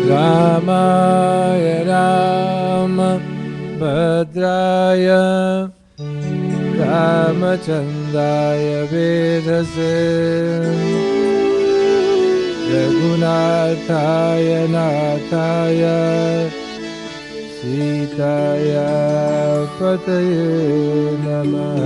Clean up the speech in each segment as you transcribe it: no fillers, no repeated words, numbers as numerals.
रामाय रामभद्राय रामचन्द्राय वेधसे रघुनाथाय नाथाय सीताय पतये नमः।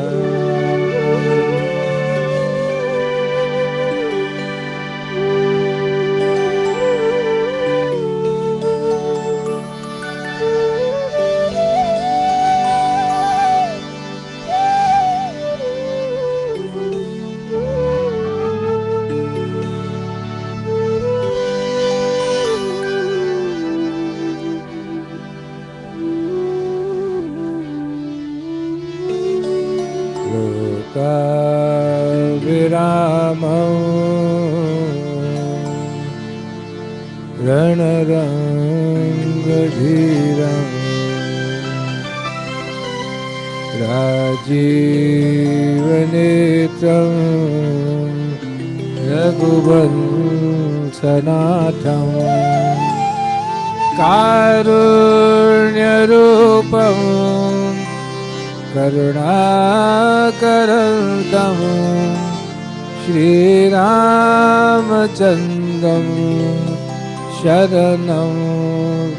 विरामं रणरङ्गधीरं राजीवनेत्रं रघुवंशनाथं कारुण्यरूपं करुणाकरन्दं श्रीरामचन्द्रं शरणं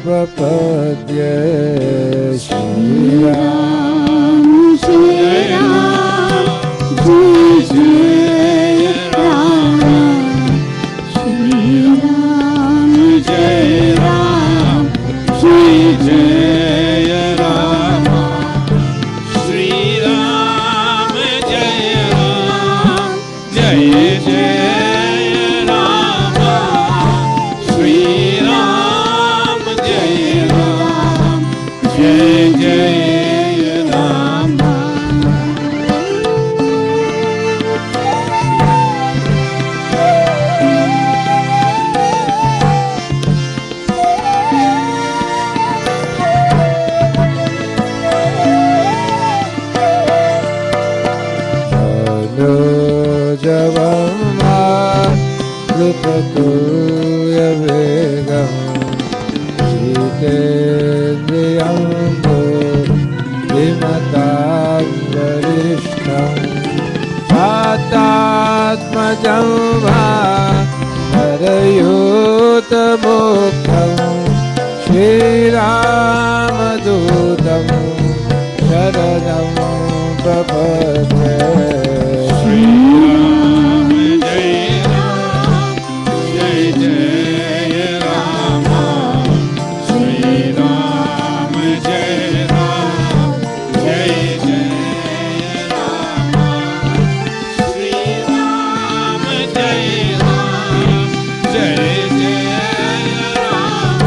प्रपद्ये। श्रीराम जय राम जय राम, श्रीराम जय राम जय राम, श्रीराम जय राम जय राम, श्रीराम जय राम जय राम। जवं मारुततुल्यवेगं जितेन्द्रियं बुद्धिमतां वरिष्ठं वातात्मजं हरयूतमुक्तं श्रीरामदूतं शरणं प्रपद्ये। श्रीराम जय राम जय राम, श्रीराम जय राम जय राम, श्रीराम जय राम जय राम,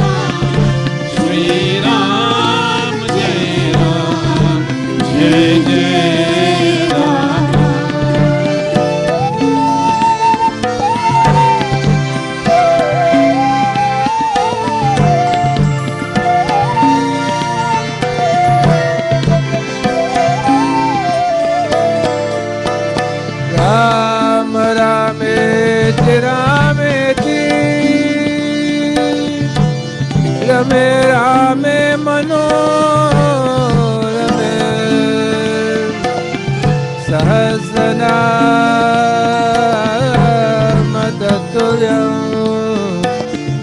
श्रीराम जय राम जय राम। राम रामेति रामेति रमे रामे मनोरमे सहस्रनाम तत्तुल्यं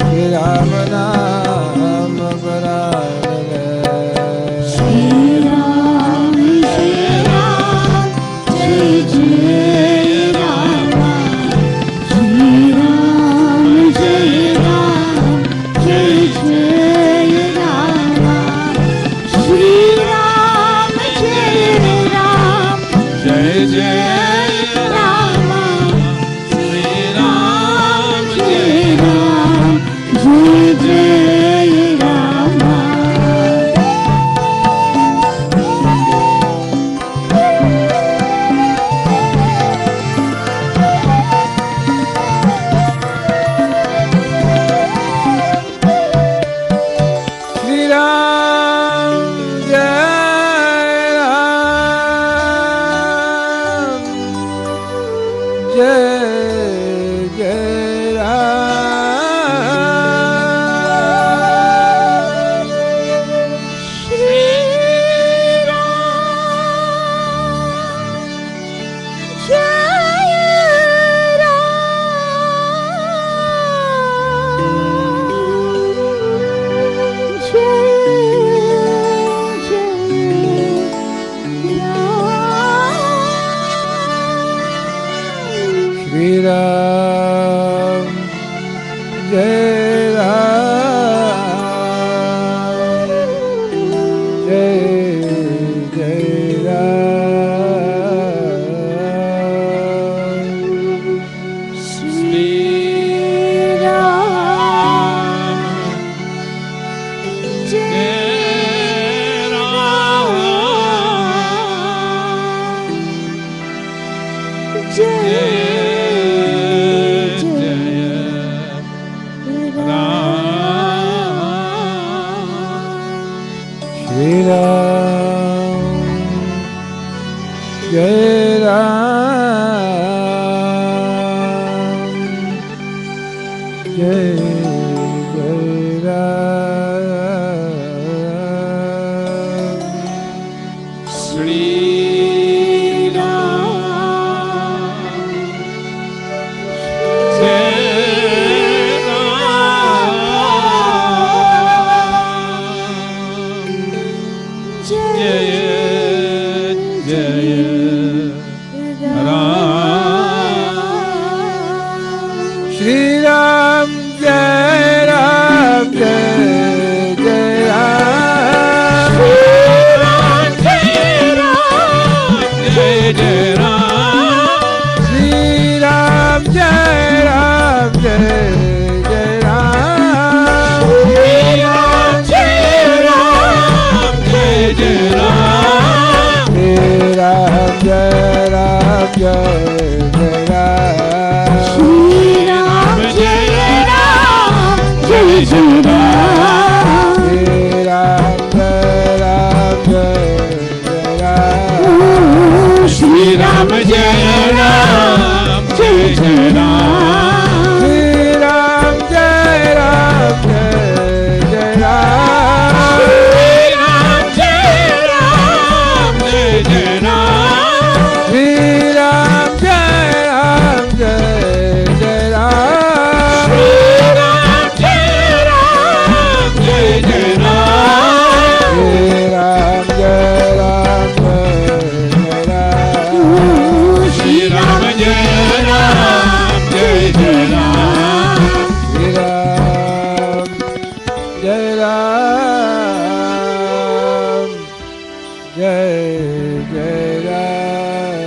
श्रीराम नाम वरानने। श्रीराम जय राम जय राम, श्रीराम जय राम जय राम, श्रीराम जय राम जय जय जय राम श्री राम जय श्री राम जय राम जय जय राम श्री राम जय राम जय श्री राम जय राम जय जय राम श्री राम श्री राम जय राम जय जय राम श्री राम जय राम जय जय राम श्री राम जय राम जय जय राम श्री राम जय राम जय जय राम श्री राम जय राम जय जय राम श्री राम जय राम जय जय राम श्री राम जय राम जय जय राम श्री राम जय राम जय जय राम श्री राम जय राम जय जय राम श्री राम जय राम जय जय राम श्री राम जय राम जय जय राम श्री राम जय राम जय जय राम श्री राम जय राम जय जय राम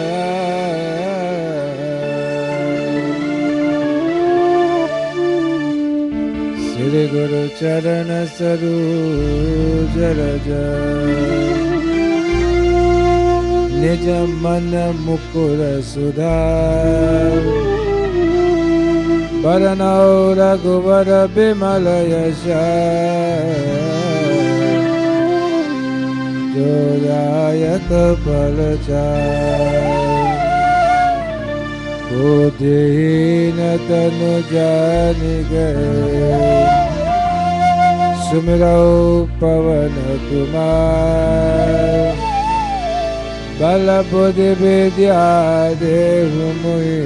श्री गुरु चरण सरोज रज निज मन मुकुर सुधार बरनौ रघुवर बिमल यश जो दायक फल बुद्धिहीन तनु जानिके सुमिरौ पवन कुमार बल बुद्धि विद्या देहु मोहि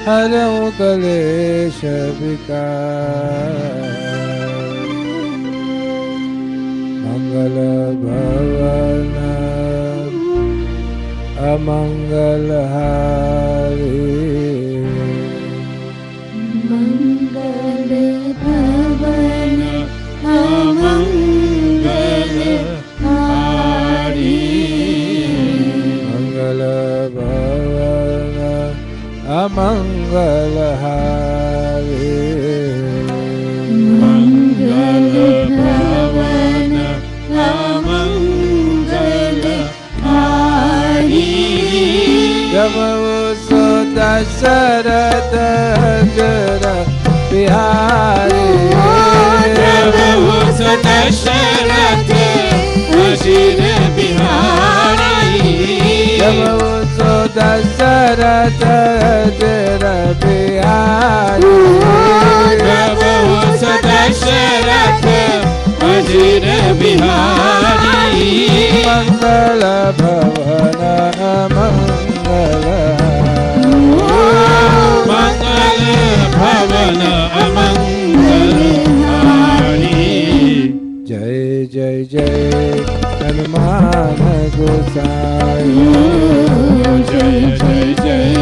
हरऊ कलेश विकार मंगल भवन अमंगल हारी मंगल भवन अमंगल हारी मंगल भवन अमंगल हारी मंगल भवन अमंगल हारी जब सो दशरथ जर बिहारी दशरथ अजिर बिहारी जब सो Dasharath Dasaratha Jara Bihari Prabhu Sadasharatha Ajir Bihari Mangala Bhavana Mangala Mangala Bhavana Amangalhari Jai Jai Jai Hanuman Gosai Jai Jai Jai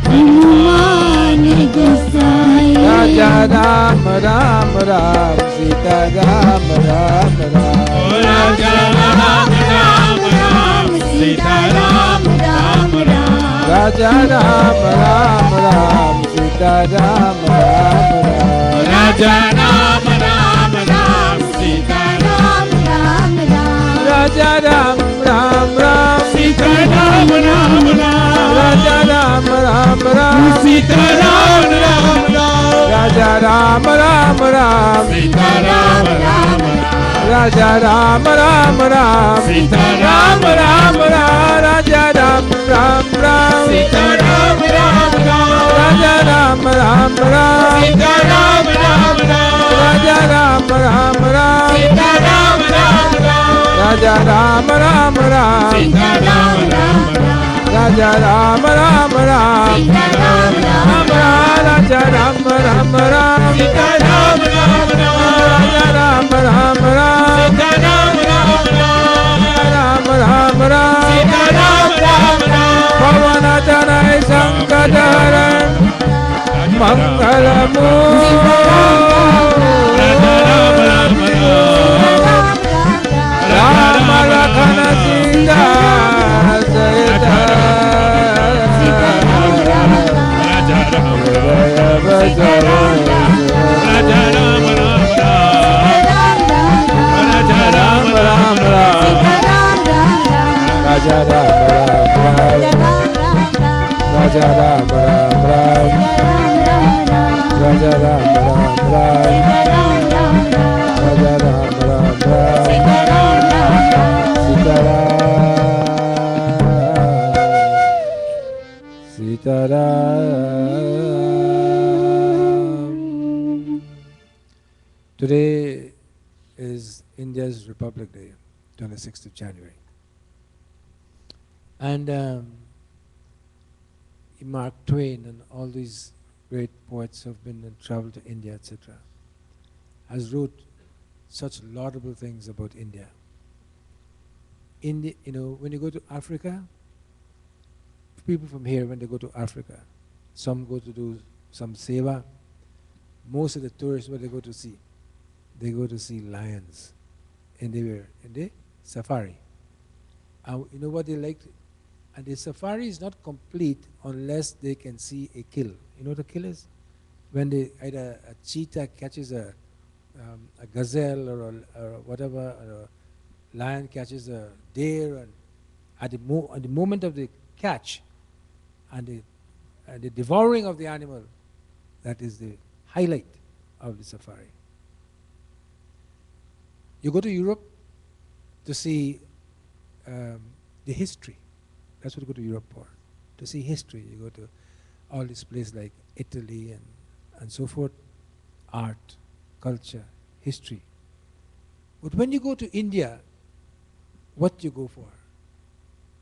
Hanuman Gosai Raja Ram Ram Ram Sita Ram Ram Ram Raja Ram Ram Ram Sita Ram Ram Ram Raja Ram Ram Ram Sita Ram Ram Ram Raja Ram Ram Ram Sita Ram Ram Ram Raja Ram Ram Ram Sita Ram Ram Ram Raja Ram Ram Ram Sita Ram Ram Ram Raja Ram Ram Ram Sita Ram Ram Ram Raja Ram Ram Ram Sita Ram Ram Ram Ram Raja Ram Ram Ram Sita Ram Ram Ram Raja Ram Ram Ram Sita Ram Ram Ram Raja Ram Ram Ram Sita Ram Ram Ram Raja Ram Ram Ram Sita Ram Ram Ram Raja Ram Ram Ram Sita Ram Ram Ram Raja Ram Ram Ram Sita Ram Ram Ram Raja Ram Ram Ram Sita Ram Ram Ram Ram Ram Ram Sita Ram Ram Ram Pavana Janai Sankadaran Mangalamu Rama Lakhana Sita Sayata Raja Ram Ram Raja Ram Ram Ram Raja Ram Ram Ram Raja Ram Ram Ram Sitaram. Today is India's Republic Day, 26th of January. And Mark Twain and all these great poets who have been and traveled to India, etc., has wrote such laudable things about India. India, you know, when you go to Africa, people from here, when they go to Africa, some go to do some seva. Most of the tourists, what they go to see? They go to see lions in the safari. And you know what they like? And the safari is not complete unless they can see a kill. You know what a kill is? When they either a cheetah catches a gazelle or whatever, or a lion catches a deer, and at the moment of the catch and the devouring of the animal, that is the highlight of the safari. You go to Europe to see the history. That's what you go to Europe for, to see history. You go to all these places like Italy and so forth, art, culture, history. But when you go to India, what you go for?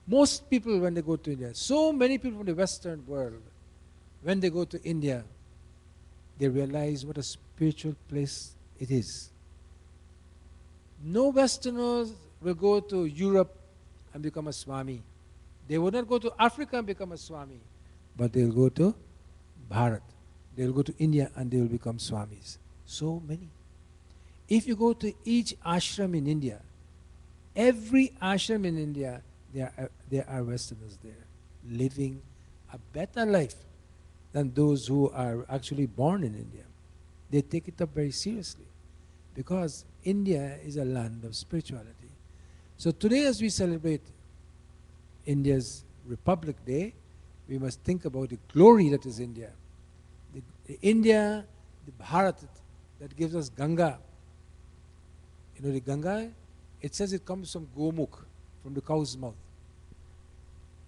Most people when they go to India, so many people from the Western world, when they go to India, they realize what a spiritual place it is. No Westerners will go to Europe and become a Swami. They will not go to Africa and become a Swami, but they'll go to Bharat. They'll go to India and they will become Swamis. So many. If you go to each ashram in India, every ashram in India, there are Westerners there, living a better life than those who are actually born in India. They take it up very seriously because India is a land of spirituality. So today as we celebrate India's Republic Day, we must think about the glory that is India. The India, the Bharat that gives us Ganga. You know the Ganga? It says it comes from Gomukh, from the cow's mouth.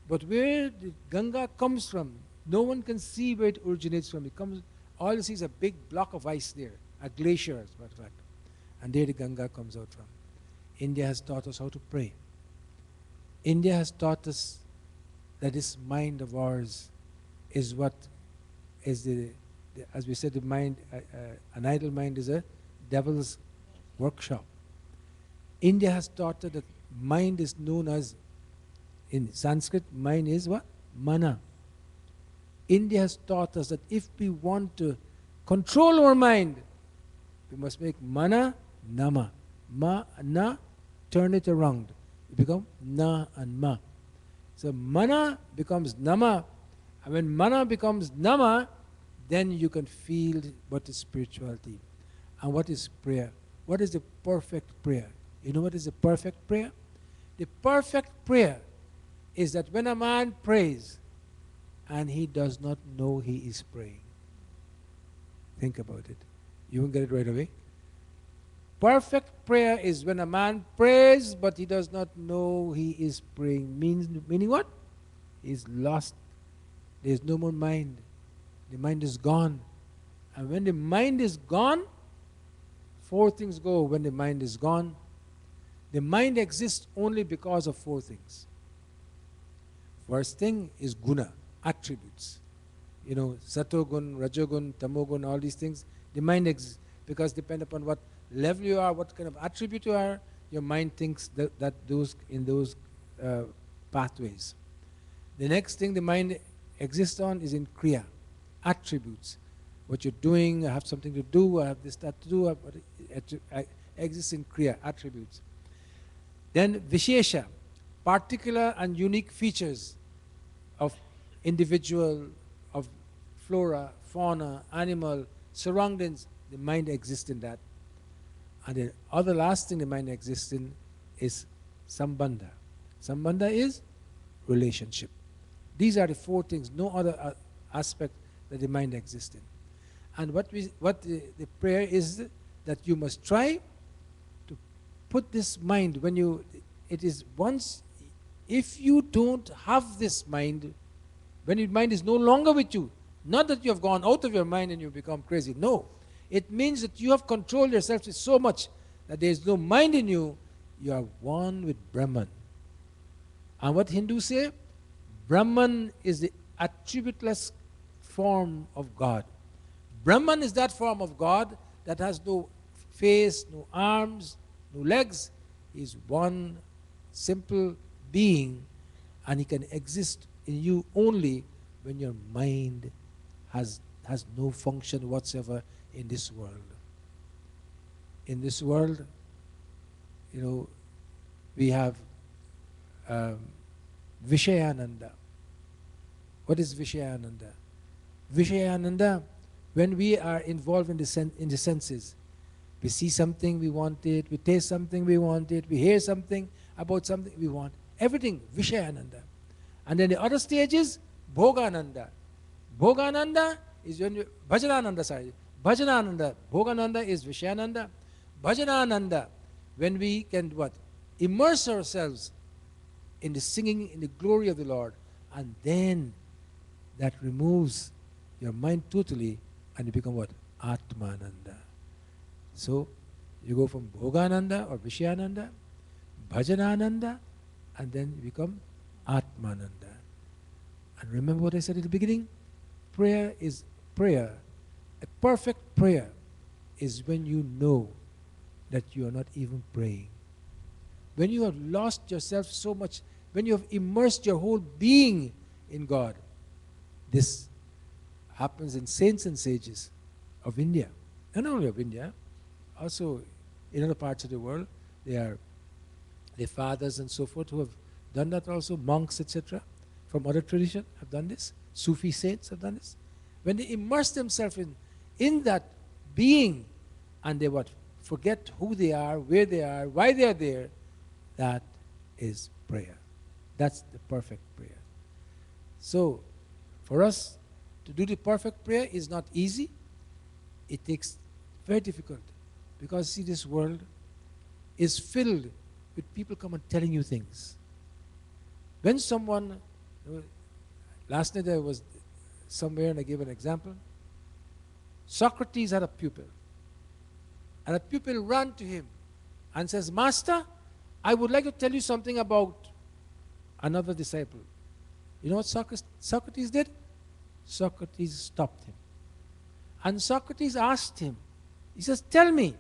But where the Ganga comes from, no one can see where it originates from. It comes, all you see is a big block of ice there, a glacier, as a matter of fact. And there the Ganga comes out from. India has taught us how to pray. India has taught us that this mind of ours is what is as we said, the mind, an idle mind is a devil's workshop. India has taught us that mind is known as, in Sanskrit, mind is what? Mana. India has taught us that if we want to control our mind, we must make mana nama. Ma, na, turn it around. It becomes na and ma. So mana becomes nama. And when mana becomes nama, then you can feel what is spirituality. And what is prayer? What is the perfect prayer? You know what is the perfect prayer? The perfect prayer is that when a man prays and he does not know he is praying. Think about it. You won't get it right away. Perfect prayer is when a man prays but he does not know he is praying. Meaning what? He's lost. There's no more mind. The mind is gone. And when the mind is gone, four things go when the mind is gone. The mind exists only because of four things. First thing is guna, attributes. You know, satogun, rajogun, tamogun, all these things. The mind exists because depend upon what level you are, what kind of attribute you are, your mind thinks that those in those pathways. The next thing the mind exists on is in kriya, attributes. What you're doing, I have something to do, I have this, that to do, exists in kriya, attributes. Then vishesha, particular and unique features of individual, of flora, fauna, animal, surroundings, the mind exists in that. And the other last thing the mind exists in is sambandha. Sambandha is relationship. These are the four things, no other aspect that the mind exists in. And what the prayer is that you must try to put this mind, when you, it is once, if you don't have this mind, when your mind is no longer with you, not that you have gone out of your mind and you become crazy, no. It means that you have controlled yourself so much that there is no mind in you, you are one with Brahman. And what Hindus say? Brahman is the attributeless form of God. Brahman is that form of God that has no face, no arms, no legs. He is one simple being, and he can exist in you only when your mind has no function whatsoever in this world. In this world, you know, we have Vishayananda. What is Vishayananda? Vishayananda, when we are involved in the senses, we see something, we want it, we taste something, we want it, we hear something about something, we want everything, Vishayananda. And then the other stage is Bhogananda. Bhogananda is when you, Bhajanananda, sorry. Bhajanananda, Bhogananda is Vishayananda. Bhajanananda, when we can what? Immerse ourselves in the singing, in the glory of the Lord, and then that removes your mind totally, and you become what? Atmananda. So you go from Bhogananda or Vishayananda, Bhajanananda, and then you become Atmananda. And remember what I said at the beginning? Prayer is prayer. A perfect prayer is when you know that you are not even praying. When you have lost yourself so much, when you have immersed your whole being in God. This happens in saints and sages of India. And not only of India, also in other parts of the world. They are the fathers and so forth who have done that also, monks, etc., from other tradition have done this. Sufi saints have done this. When they immerse themselves in that being, and they what? Forget who they are, where they are, why they are there, that is prayer. That's the perfect prayer. So, for us to do the perfect prayer is not easy. It takes very difficult. Because see, this world is filled with people come and telling you things. When someone You know, last night I was somewhere and I gave an example. Socrates had a pupil, and a pupil ran to him and says, Master, I would like to tell you something about another disciple. You know what Socrates did? Socrates stopped him. And Socrates asked him, he says, tell me,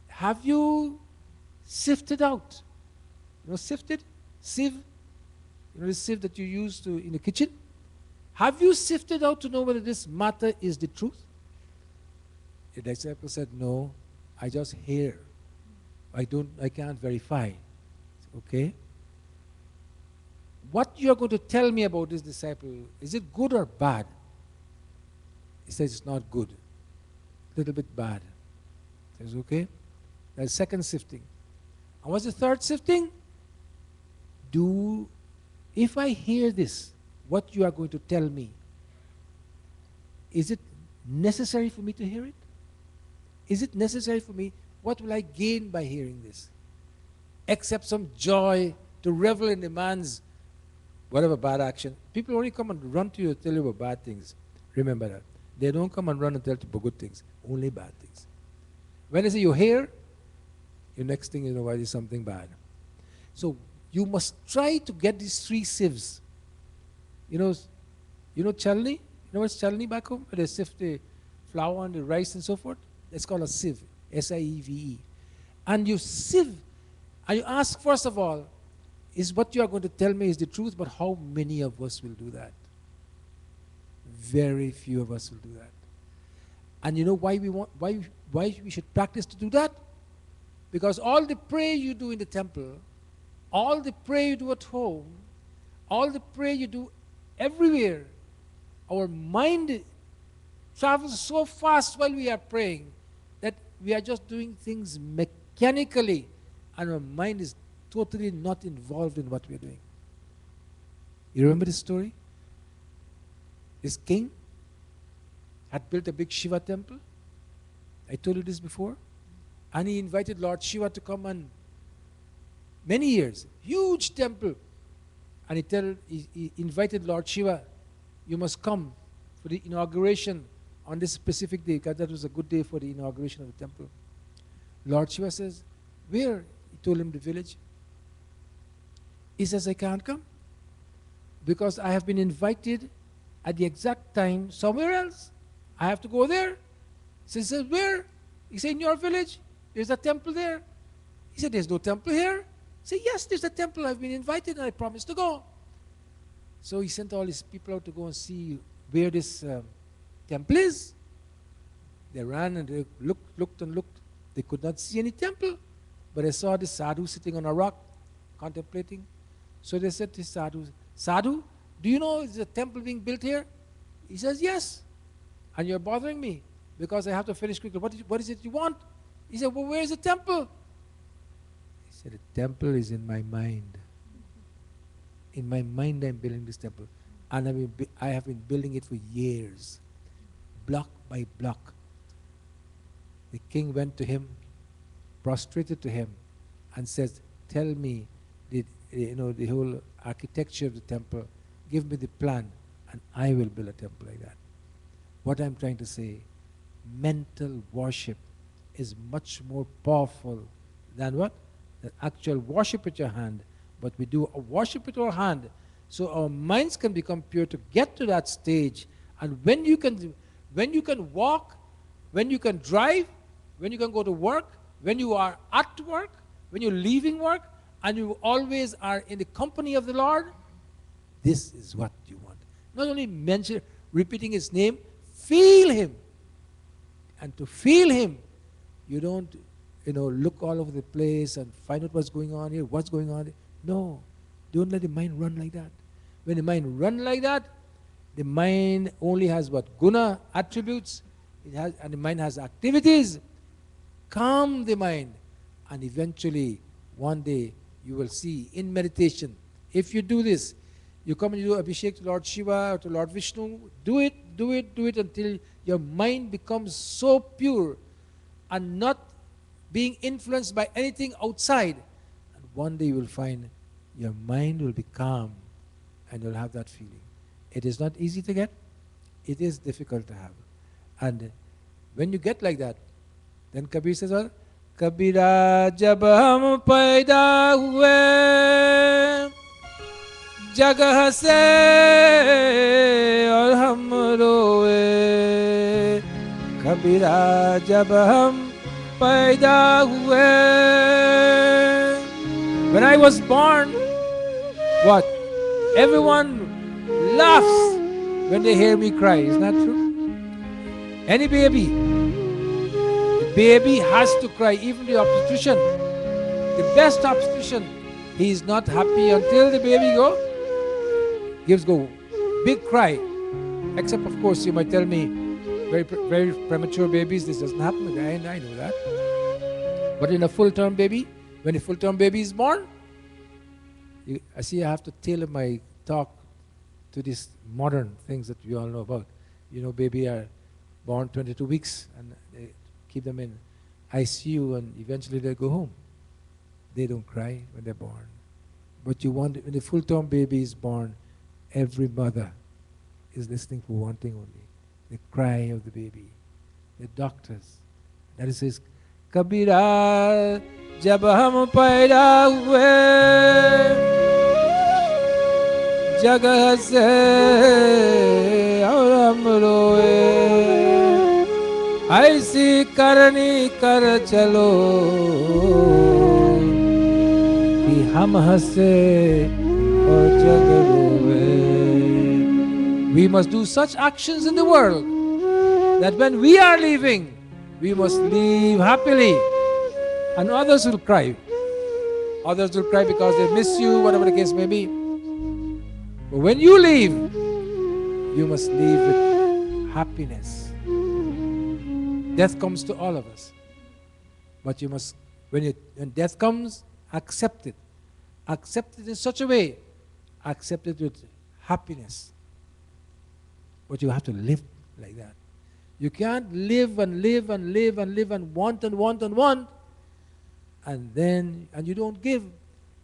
have you sifted out? You know, sifted? Sieve? You know the sieve that you use in the kitchen? Have you sifted out to know whether this matter is the truth? The disciple said, no, I just hear. I can't verify. Okay? What you're going to tell me about this disciple, is it good or bad? He says it's not good. A little bit bad. He says, okay? That's second sifting. And what's the third sifting? If I hear this, what you are going to tell me, is it necessary for me to hear it? Is it necessary for me? What will I gain by hearing this? Except some joy to revel in the man's whatever bad action. People only come and run to you and tell you about bad things. Remember that. They don't come and run and tell you about good things. Only bad things. When they say you hear, your next thing you know why there's something bad. So you must try to get these three sieves. You know chalni? You know what's chalni back home? Where they sift the flour and the rice and so forth? It's called a sieve. S-I-E-V-E. And you sieve, and you ask first of all, is what you are going to tell me is the truth, but how many of us will do that? Very few of us will do that. And you know why we should practice to do that? Because all the prayer you do in the temple, all the prayer you do at home, all the prayer you do everywhere, our mind travels so fast while we are praying that we are just doing things mechanically and our mind is totally not involved in what we are doing. You remember this story? This king had built a big Shiva temple. I told you this before. And he invited Lord Shiva to come and many years, huge temple. And he invited Lord Shiva, you must come for the inauguration on this specific day, because that was a good day for the inauguration of the temple. Lord Shiva says, where? He told him the village. He says, I can't come because I have been invited at the exact time somewhere else. I have to go there. He says, where? He said, in your village. There's a temple there. He said, there's no temple here. He said, yes, there's a temple. I've been invited and I promised to go. So he sent all his people out to go and see where this temple is. They ran and they looked and looked. They could not see any temple. But they saw this sadhu sitting on a rock contemplating. So they said to Sadhu, Sadhu, do you know there's a temple being built here? He says, yes. And you're bothering me because I have to finish quickly. What is it you want? He said, well, where is the temple? He said, the temple is in my mind. In my mind I'm building this temple. And I have been building it for years, block by block. The king went to him, prostrated to him, and says, tell me the whole architecture of the temple, give me the plan, and I will build a temple like that. What I'm trying to say, mental worship is much more powerful than what? The actual worship with your hand. But we do a worship with our hand, so our minds can become pure to get to that stage. And when you can walk, when you can drive, when you can go to work, when you are at work, when you're leaving work, and you always are in the company of the Lord, this is what you want. Not only repeating His name, feel Him. And to feel Him, you don't, look all over the place and find out what's going on here, what's going on. No, don't let the mind run like that. When the mind runs like that, the mind only has what? Guna, attributes, and the mind has activities. Calm the mind, and eventually, one day, you will see in meditation, if you do this, you come and you do Abhishek to Lord Shiva or to Lord Vishnu, do it until your mind becomes so pure and not being influenced by anything outside. And one day you will find your mind will be calm and you'll have that feeling. It is not easy to get, it is difficult to have. And when you get like that, then Kabir says, well, Kabira jab hum paida hue जगह से और हम रोए कबीरा जब हम पैदा हुए. When I was born, what? Everyone laughs when they hear me cry. Isn't that true? Any baby, the baby has to cry. Even the obstetrician, the best obstetrician, he is not happy until the baby gives go big cry. Except, of course, you might tell me, very premature babies, this doesn't happen. I know that. But in a full-term baby, when a full-term baby is born, I see I have to tailor my talk to these modern things that we all know about. You know, baby are born 22 weeks and they keep them in ICU and eventually they go home. They don't cry when they're born. But you want, when the full-term baby is born, every mother is listening for one thing only, the cry of the baby. The doctors. That is says, Kabira jab hum paida hue jagah se aur hum roe aisi karni kar chalo ki hum hase aur jag roe. We must do such actions in the world that when we are leaving, we must leave happily. And others will cry. Others will cry because they miss you, whatever the case may be. But when you leave, you must leave with happiness. Death comes to all of us. But you must, when death comes, accept it. Accept it in such a way. Accept it with happiness. But you have to live like that. You can't live and live and live and live and want and want and want and you don't give.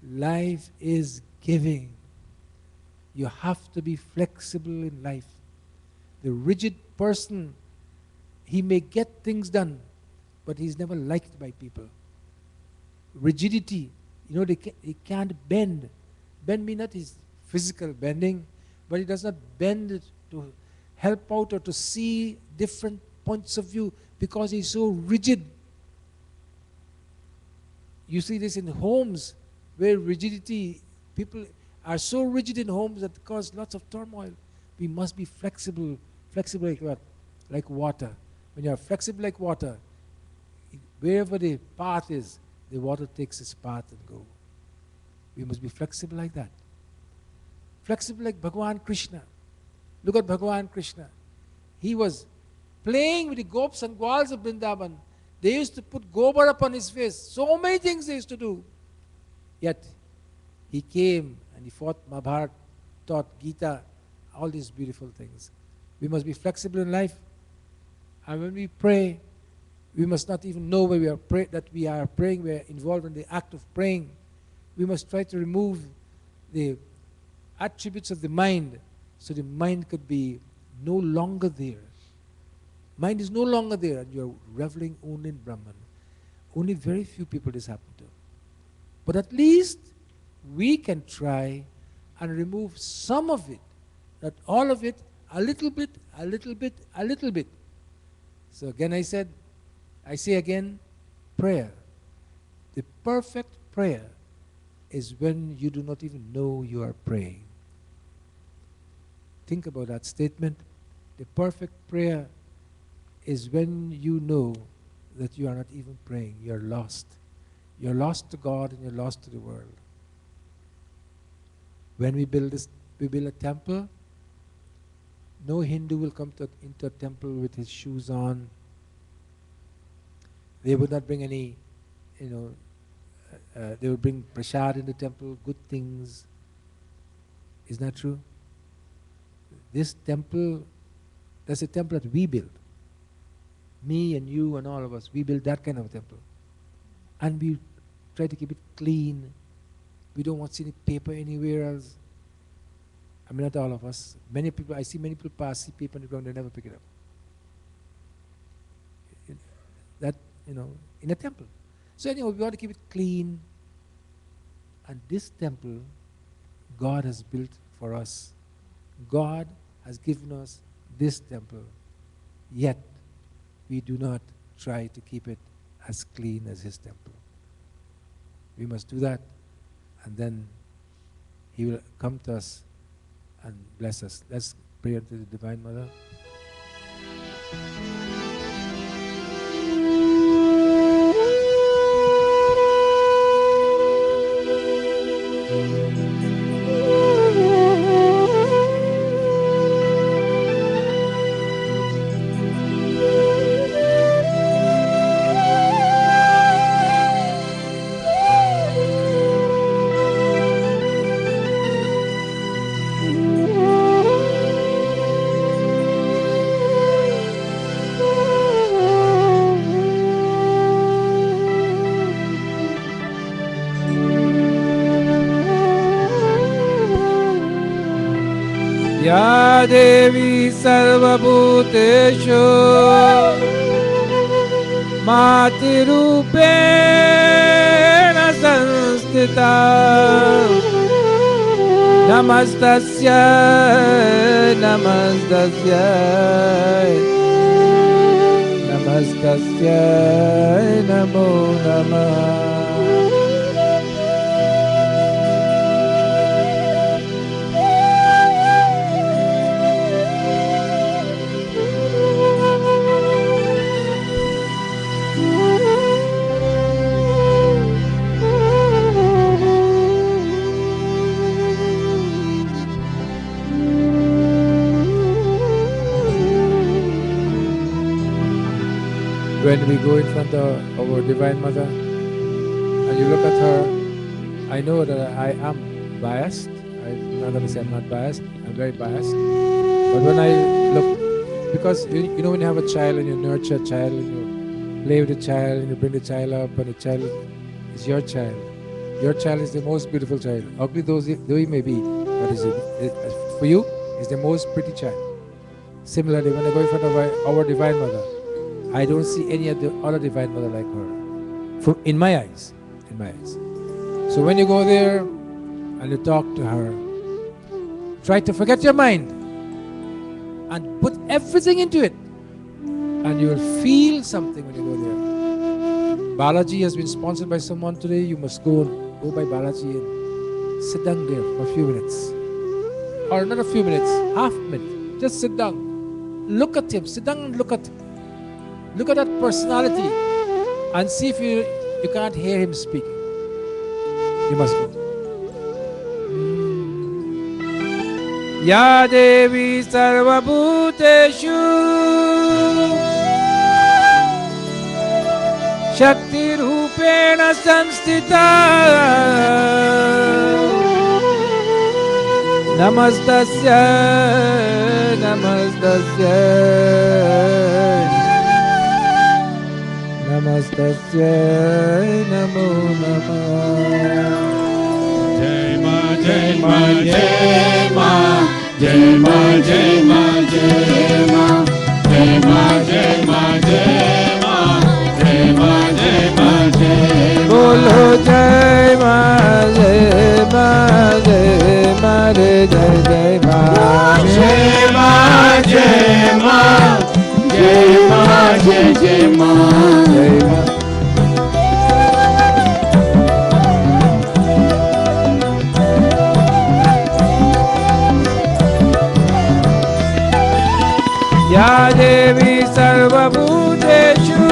Life is giving. You have to be flexible in life. The rigid person, he may get things done, but he's never liked by people. Rigidity, you know, he can't bend. Bend means not his physical bending, but he does not bend to help out or to see different points of view because he's so rigid. You see this in homes where rigidity, people are so rigid in homes that cause lots of turmoil. We must be flexible. Flexible like what? Like water. When you are flexible like water, wherever the path is, the water takes its path and go. We must be flexible like that. Flexible like Bhagavan Krishna. Look at Bhagavan Krishna. He was playing with the gops and gwals of Vrindavan. They used to put gobar upon his face. So many things they used to do. Yet, he came and he fought Mahabharata, taught Gita, all these beautiful things. We must be flexible in life. And when we pray, we must not even know where that we are praying. We are involved in the act of praying. We must try to remove the attributes of the mind so the mind could be no longer there. Mind is no longer there and you are reveling only in Brahman. Only very few people this happen to. But at least we can try and remove some of it, not all of it, a little bit, a little bit, a little bit. So again I say again, prayer. The perfect prayer is when you do not even know you are praying. Think about that statement. The perfect prayer is when you know that you are not even praying. You are lost. You are lost to God and you are lost to the world. When we build a temple, no Hindu will come into a temple with his shoes on. They would not bring any, they would bring prasad in the temple, good things. Is that true? This temple, that's a temple that we build. Me and you and all of us, we build that kind of temple. And we try to keep it clean, We don't want to see any paper anywhere else. I mean, not all of us. Many people, I see many people pass, see paper on the ground, they never pick it up. That, in a temple. So anyway, we want to keep it clean. And this temple, God has built for us. God has given us this temple. Yet, we do not try to keep it as clean as His temple. We must do that, and then He will come to us and bless us. Let's pray to the Divine Mother. या देवी सर्वभूतेषु मातृरूपेण संस्थिता नमस्तस्यै नमस्तस्यै नमस्तस्यै नमो नमः When we go in front of our Divine Mother and you look at her, I know that I am biased. I'm not going to say I'm not biased. I'm very biased. But when I look, because you know when you have a child and you nurture a child and you play with the child and you bring the child up and the child is your child. Your child is the most beautiful child. Ugly though he may be, but for you, is the most pretty child. Similarly, when I go in front of our Divine Mother, I don't see any of the other Divine Mother like her. In my eyes. So when you go there and you talk to her, try to forget your mind and put everything into it. And you will feel something when you go there. Balaji has been sponsored by someone today. You must go by Balaji and sit down there for a few minutes. Or not a few minutes, half a minute. Just sit down. Look at him. Sit down and look at him. Look at that personality and see if you can't hear him speaking. You must go. Ya Devi Sarvabhuteshu Shakti Rupena Sanstita Namastasya Namastasya Namastasya Namo Namah Jai Ma Jai Ma Jai Ma Jai Ma Jai Ma Jai Ma Jai Ma Jai Ma Jai Ma Jai Ma Jai Ma Jai Bolo Jai Ma Jai Ma Jai Ma Jai Jai Ma Jai Ma Jai Ma Jai Ma Jai Jai Ma Jai Ma Ya Devi Sarvabhuteshu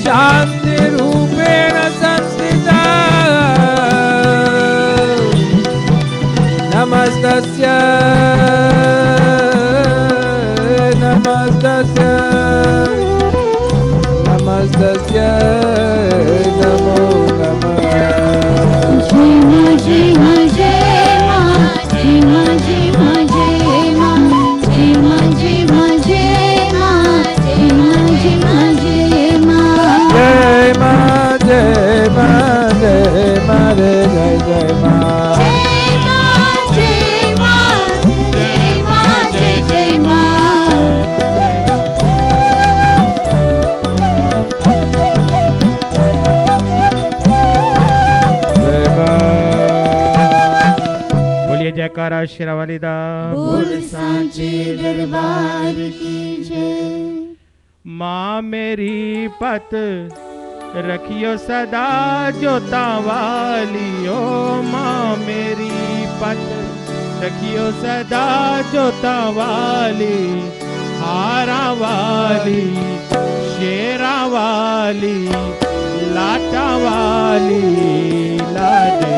Shanti Rupena Samstita Namastasya Namastasya Namastasya Namo Namah Jai Ma Jai Ma Jai Ma Jai Ma Jai Ma Jai Ma Jai Ma Jai Ma Jai Ma Jai Ma Jai Ma Jai Ma Jai Ma Jai Ma Jai जयकारा शेरावाली दा। बोल सांचे दरबार की जय। माँ मेरी पत रखियो सदा जोता वाली, ओ माँ मेरी पत रखियो सदा जोता वाली, हारा वाली शेरा वाली लाटा वाली लाडली,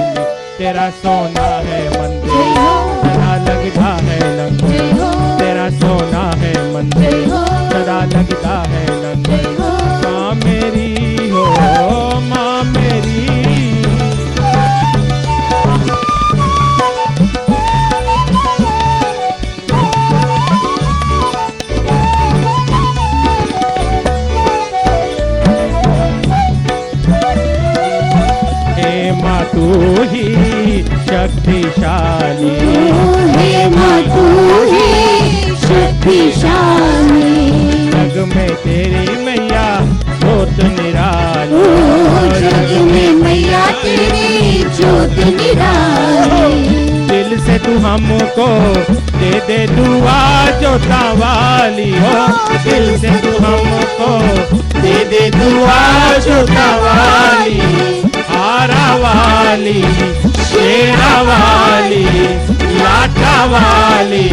तेरा सोना है मंदिर सदा लगता है लंगर, तेरा सोना है मंदिर सदा लगता है लंगर। माँ मेरी हो माँ मेरी, माँ तू ही शक्तिशाली, हे माँ तू ही शक्तिशाली, जग में तेरी मैया जोत निराली, जग में मैया तेरी जोत निराली। दिल से तू हमको दे दे दुआ जोता वाली हो, दिल से तू हमको दे दे दुआ जोता वाली, हारा वाली शेरा वाली लाटा वाली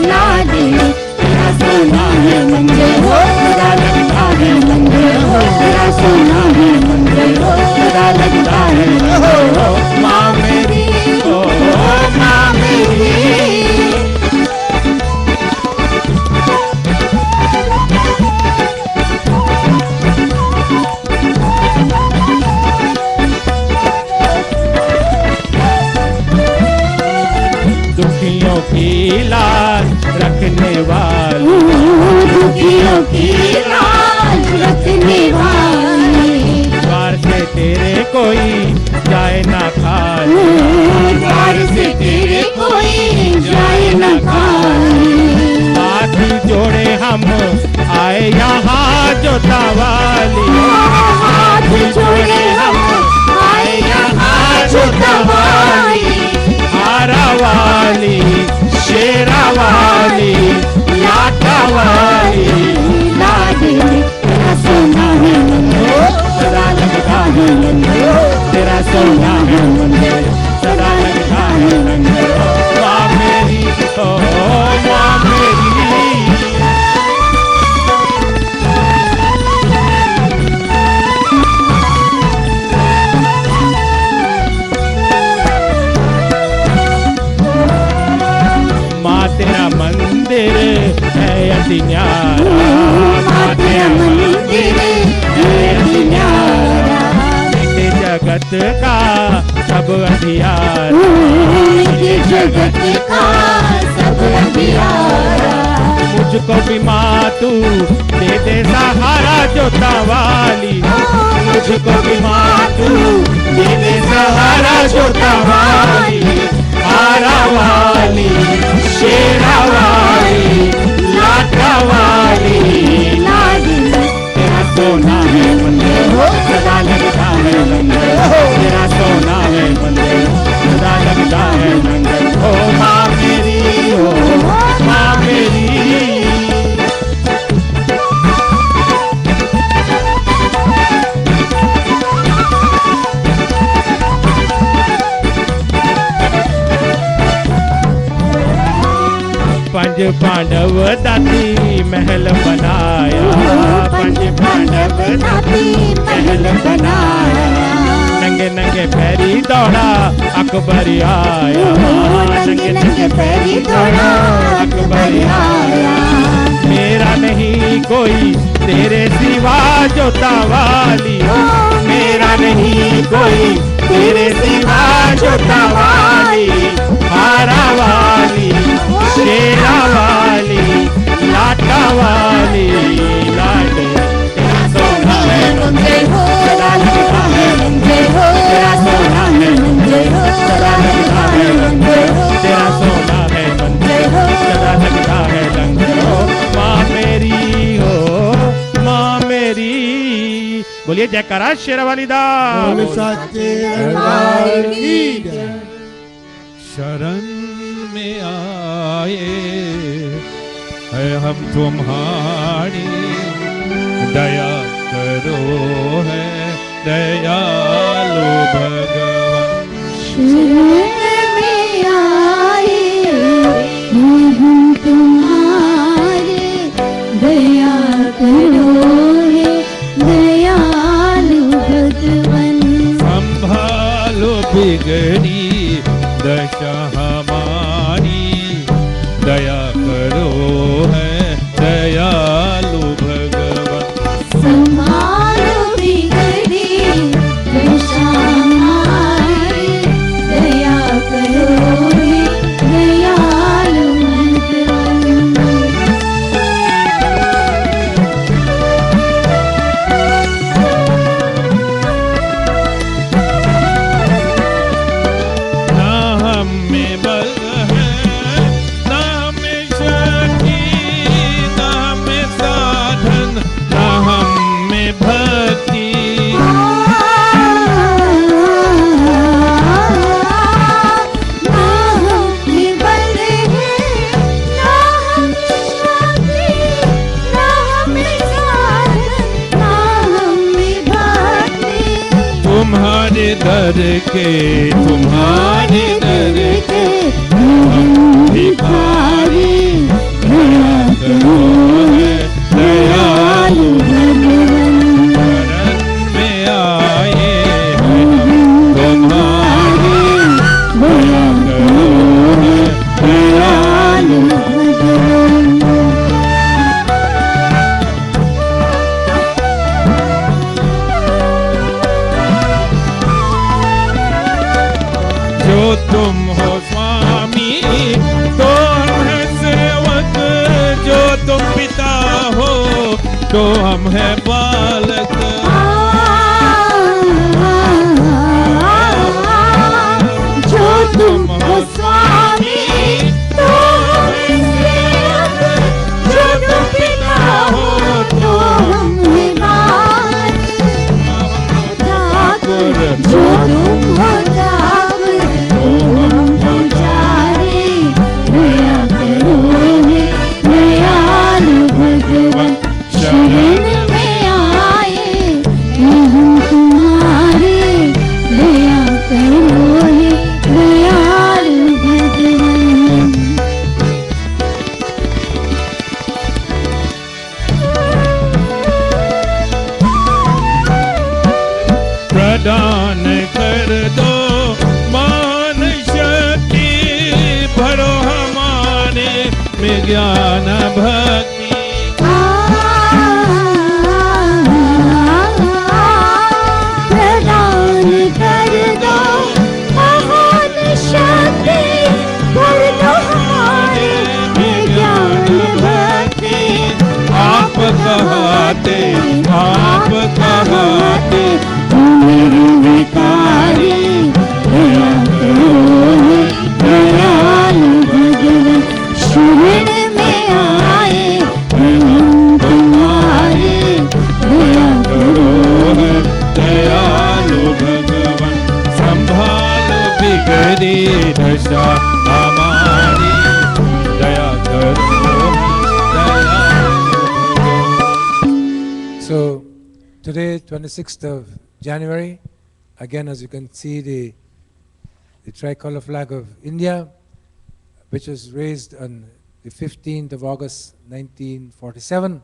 लाडली, तेरा सोना है मंदिर हो सदा लगता है लंगर हो, तेरा सोना है मंदिर हो सदा लगता है लंगर हो। माँ मेरी ओ माँ मेरी, दुखियों की लाज रखने वाली, दुखियों की लाज रखने वाली, द्वार से तेरे कोई जाए ना खाली, द्वार से तेरे कोई जाए न खाली। हाथ जोड़े हम आए यहाँ जोता वाली, हाथ जोड़े हम आए यहाँ जोता वाली, हारा वाली शेरा वाली लाटा वाली लाडली, तेरा सोना है मंदिर सदा लगता है लंगर, तेरा सोना है मंदिर सदा लगता है लंगर। माँ मेरी ओ माँ मेरी, माँ तेरा मंदिर है अति न्यारा, माँ तेरा मंदिर है अति न्यारा, मिटे जगत का सब अंधियारा, ये जगत का सब अंधियारा। मुझको भी माँ तू दे दे सहारा जोता वाली, मुझको भी माँ तू दे दे सहारा जोता वाली, हारा वाली शेरा वाली लाटा वाली लाडली, तेरा सोना है मंदिर सदा लगता है लंगर, तेरा सोना है मंदिर सदा लगता है लंगर। ओ माँ मेरी ओ माँ मेरी, पंज पांडव दाती महल बनाया, पंज पांडव दाती महल बनाया, नंगे नंगे पैरी दौड़ा अकबर आया, नंगे नंगे पैरी दौड़ा अकबर आया। मेरा नहीं कोई तेरे सिवा जोता वाली, मेरा नहीं कोई तेरे सिवा जोता वाली, हारा वाली शेरा वाली लाटा वाली लाडली, तेरा सोना है मंदिर हो सदा लगता है मंदिर हो, तेरा सोना है मंदिर हो सदा लगता है मंदिर हो, तेरा सोना है मंदिर सदा लगता है लंगर हो। माँ मेरी हो माँ मेरी, बोलिए जयकारा शेरावाली दा। बोल सच्चे दरबार की जय। शरण आए है हम तुम्हारी दया करो है दयालु भगवान शरण में आए हैं हम तुम्हारे दया करो हे दयालु भगवन संभालो बिगड़ी दशा हमारी दया करो है दयालु भगवान संभालो बिगड़ी दशा हमारी दया करो हे दयालु भगवन ना हम में बल है ना हमें शक्ति ना हमें साधन ना हम में भक्ति तुम्हारे दर के हम भिखारी दया करो है दयालु शरण में आए हैं हम तुम्हारी दया करो है दयालु जो तुम हो स्वामी तो हम है सेवक जो तुम पिता हो तो हम है बालक जो तुम हो स्वामी तो हम सेवक जो तुम पिता हो तो हम बालक ठाकुर जो तुम हो ठाकुर तो हम पुजारी दया करो हे दयालु भगवन शरण में आए हैं हम तुम्हारे दया करो हे दयालु भगवन प्रदान कर दो मान शक्ति भरो हमारे में ज्ञान भक्ति प्रदान कर दो महान शक्ति भर दो हमारे में ज्ञान भक्ति आप कहाते निर्विकारी दया करो हे दयालु भगवन शरण में आए हैं हम तुम्हारे दया करो है दयालु भगवान संभालो बिगड़ी दशा हमारी दया करो दयालु भगवान So today, 26th of January, again as you can see the tricolor flag of India, which was raised on the 15th of August 1947,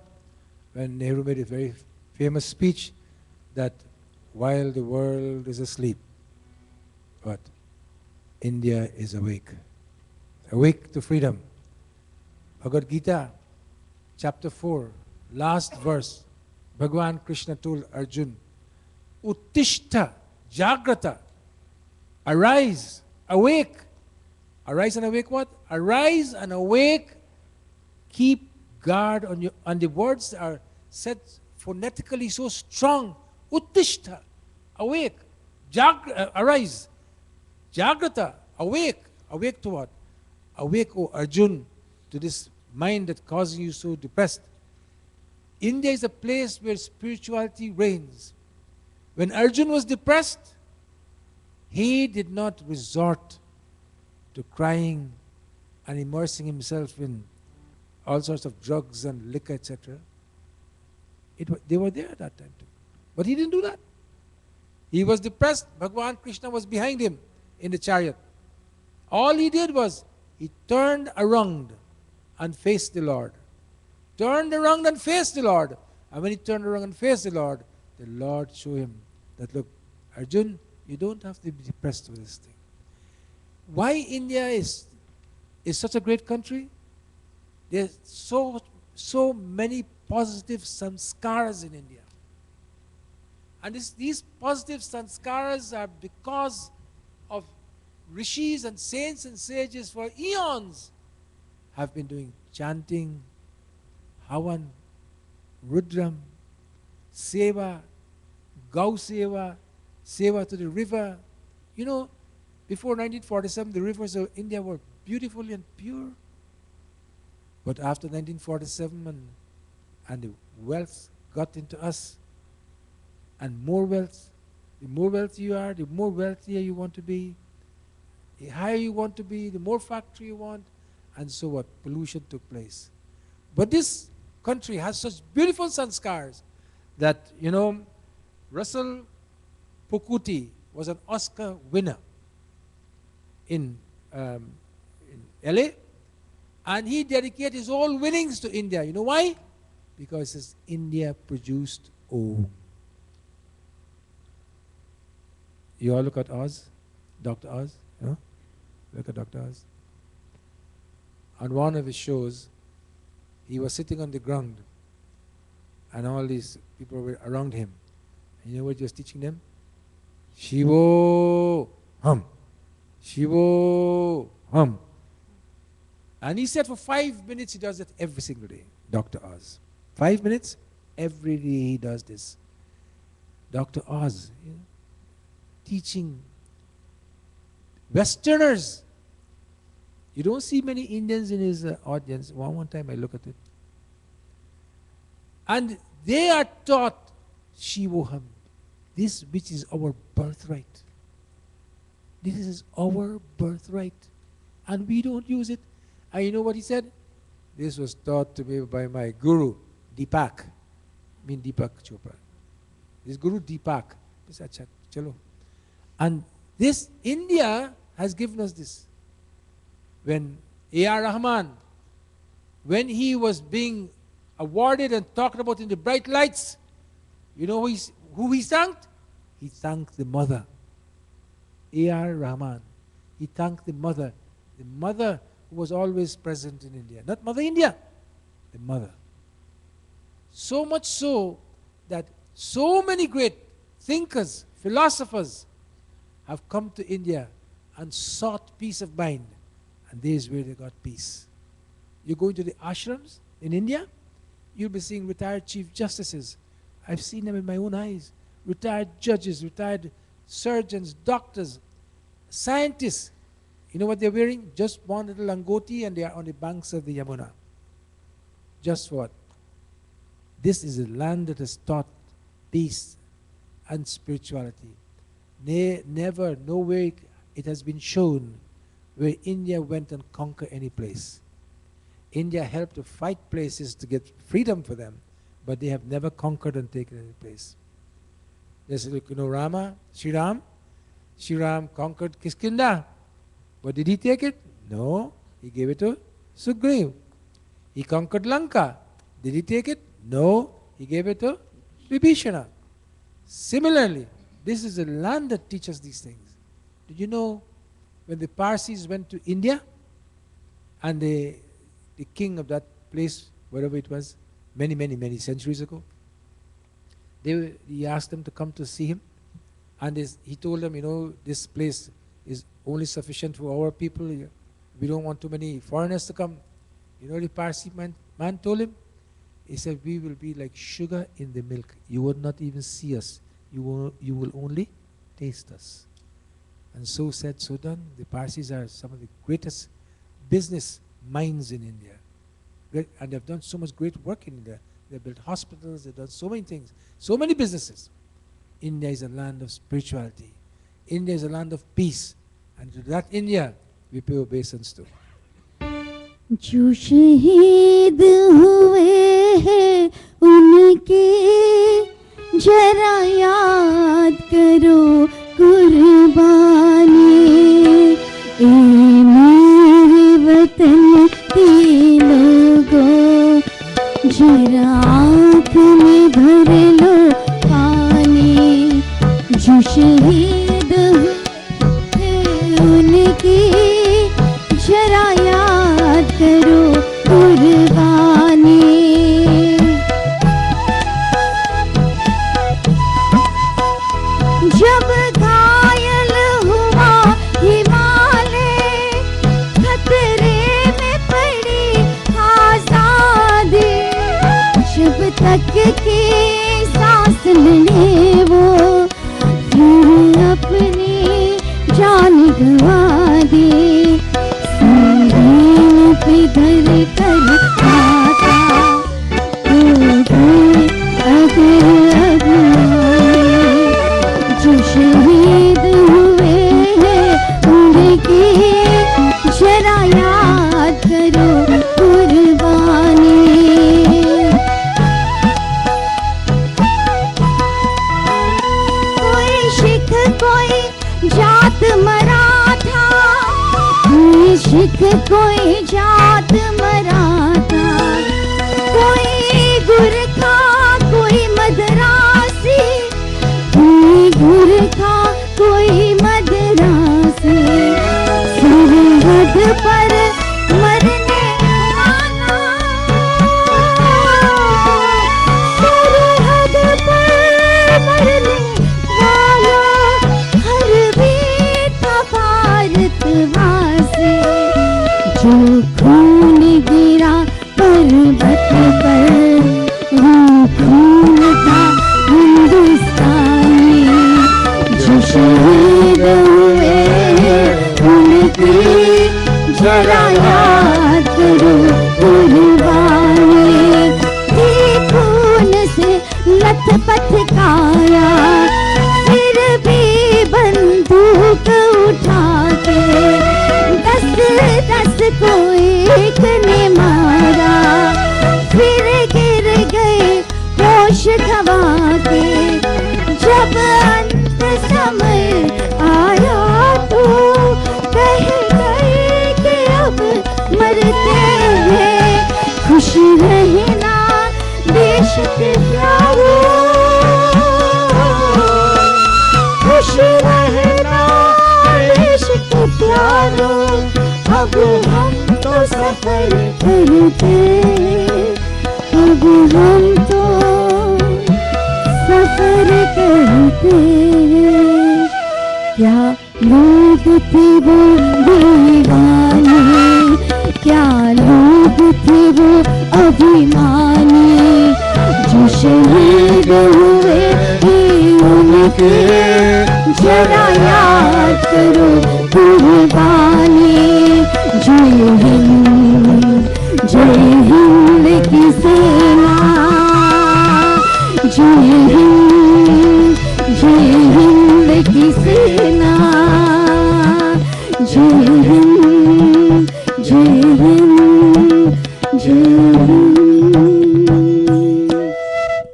when Nehru made a very famous speech that while the world is asleep, what? India is awake. Awake to freedom. Bhagavad Gita, chapter 4, last verse, Bhagwan Krishna told Arjun, Uttishta, Jagrata, arise, awake. Arise and awake what? Arise and awake. Keep guard on the words that are said phonetically so strong. Uttishta, awake. Arise. Jagrata, awake. Awake to what? Awake, O Arjun, to this mind that causing you so depressed. India is a place where spirituality reigns. When Arjun was depressed, he did not resort to crying and immersing himself in all sorts of drugs and liquor, etc. They were there at that time too. But he didn't do that. He was depressed. Bhagwan Krishna was behind him in the chariot. All he did was he turned around and faced the Lord. Turned around and faced the Lord. And when he turned around and faced the Lord showed him that, look, Arjun, you don't have to be depressed with this thing. Why India is such a great country? There's so many positive sanskaras in India. And these positive sanskaras are because of rishis and saints and sages for eons have been doing chanting, Havan, Rudram, Seva, Gau Seva, Seva to the river. You know, before 1947, the rivers of India were beautiful and pure. But after 1947 and the wealth got into us, and more wealth, the more wealthy you are, the more wealthier you want to be. The higher you want to be, the more factory you want, and so what? Pollution took place. But this country has such beautiful sanskars that, you know, Russell Pukuti was an Oscar winner in LA, and he dedicated his whole winnings to India. You know why? Because it says India produced Om. You all look at Oz, Dr. Oz, you know? Look at Dr. Oz. On one of his shows, he was sitting on the ground, and all these people were around him. And you know what he was teaching them? Shivo Hum. Shivo Hum. And he said for 5 minutes he does it every single day, Dr. Oz. 5 minutes, every day he does this. Dr. Oz, you know, teaching Westerners. You don't see many Indians in his audience. One time I look at it. And they are taught Shivoham, this which is our birthright. This is our birthright. And we don't use it. And you know what he said? This was taught to me by my guru, Deepak. I mean Deepak Chopra. This guru Deepak. Chalo. And this, India has given us this. When A.R. Rahman, when he was being awarded and talked about in the bright lights, you know who he thanked? He thanked the mother. A.R. Rahman. He thanked the mother who was always present in India. Not Mother India, the mother. So much so that so many great thinkers, philosophers have come to India and sought peace of mind. And this is where they got peace. You go into the ashrams in India, you'll be seeing retired chief justices. I've seen them in my own eyes. Retired judges, retired surgeons, doctors, scientists. You know what they're wearing? Just one little langoti, and they are on the banks of the Yamuna. Just what? This is a land that has taught peace and spirituality. Never, nowhere it has been shown where India went and conquered any place. India helped to fight places to get freedom for them, but they have never conquered and taken any place. There's, you know, Rama, Sri Ram conquered Kiskinda. But did he take it? No. He gave it to Sugriv. He conquered Lanka. Did he take it? No. He gave it to Vibhishana. Similarly, this is a land that teaches these things. Did you know when the Parsis went to India and the king of that place, wherever it was, many centuries ago, he asked them to come to see him, and he told them, you know, this place is only sufficient for our people. We don't want too many foreigners to come. You know the Parsi man told him? He said, we will be like sugar in the milk. You will not even see us. You will only taste us. And so said, so done. The Parsis are some of the greatest business minds in India. And they've done so much great work in India. They've built hospitals, they've done so many things, so many businesses. India is a land of spirituality. India is a land of peace. And to that India, we pay obeisance to. जो शहीद हुए हैं उनके जरा याद करो कुर्बानी। ए मेरे वतन के लोगों जरा आँख में भर लो पानी। जो शहीद हुए उनकी जरा याद करो कुर्बानी। जब घायल हुआ हिमालय खतरे में पड़ी आजादी। जब तक के सांस लेने वो फिर अपनी जान गवा दी। संगीन पे धर कर आता हो गए अगर अभिमानी। जो शहीद हुए हैं उनकी जरा याद करो कुर्बानी। कोई सिख कोई जात मरा था, कोई सिख कोई जात मरा था। कोई गुरखा कोई मदरासी, कोई गुरखा कोई मदरासी। सरहद पर मरने वाला, सरहद पर मरने वाला हर वीर था भारतवासी। जो खून गिरा पर्वत पर वो खून था हिंदुस्तानी। जो शहीद हुए उनकी जरा याद करो कुर्बानी। थी खून से लथपथ काया फिर भी बंदूक उठा के 10-10 को एक ने मारा। फिर गिर गए होश गवा के। जब अंत समय आया तो कह गए कि अब मरते हैं। खुश रहना देश के प्यारों, खुश रहना देश के प्यारों। अब हम तो सफर करते, अब हम तो सफर करते। क्या लोग थे वो दीवाने, क्या लोग थे वो अभिमानी। जो शहीद हुए उनके जरा याद करो कुर्बानी। जय हिंद की सेना, जय हिंद की सेना। जय हिंद, जय हिंद, जय हिंद।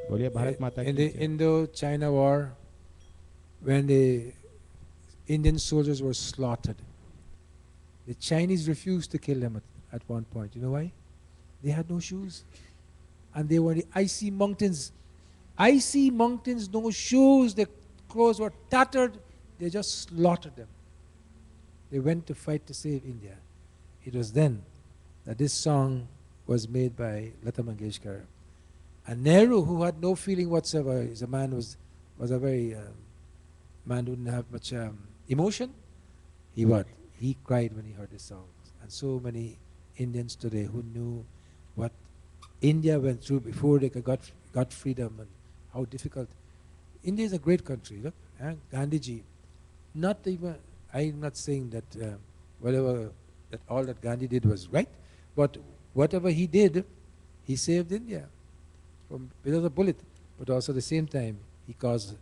बोलिए भारत माता In की the जय। Indo-China War, when the Indian soldiers were slaughtered, the Chinese refused to kill them at one point. You know why? They had no shoes. And they were in the icy mountains. Icy mountains, no shoes, their clothes were tattered. They just slaughtered them. They went to fight to save India. It was then that this song was made by Lata Mangeshkar. And Nehru, who had no feeling whatsoever, is a man was a very man who didn't have much emotion. He what? He cried when he heard this song. And so many Indians today who knew what India went through before they got freedom and how difficult. India is a great country. Look, Gandhiji. Not even. I'm not saying that whatever that all that Gandhi did was right, but whatever he did, he saved India from without a bullet. But also at the same time, he caused,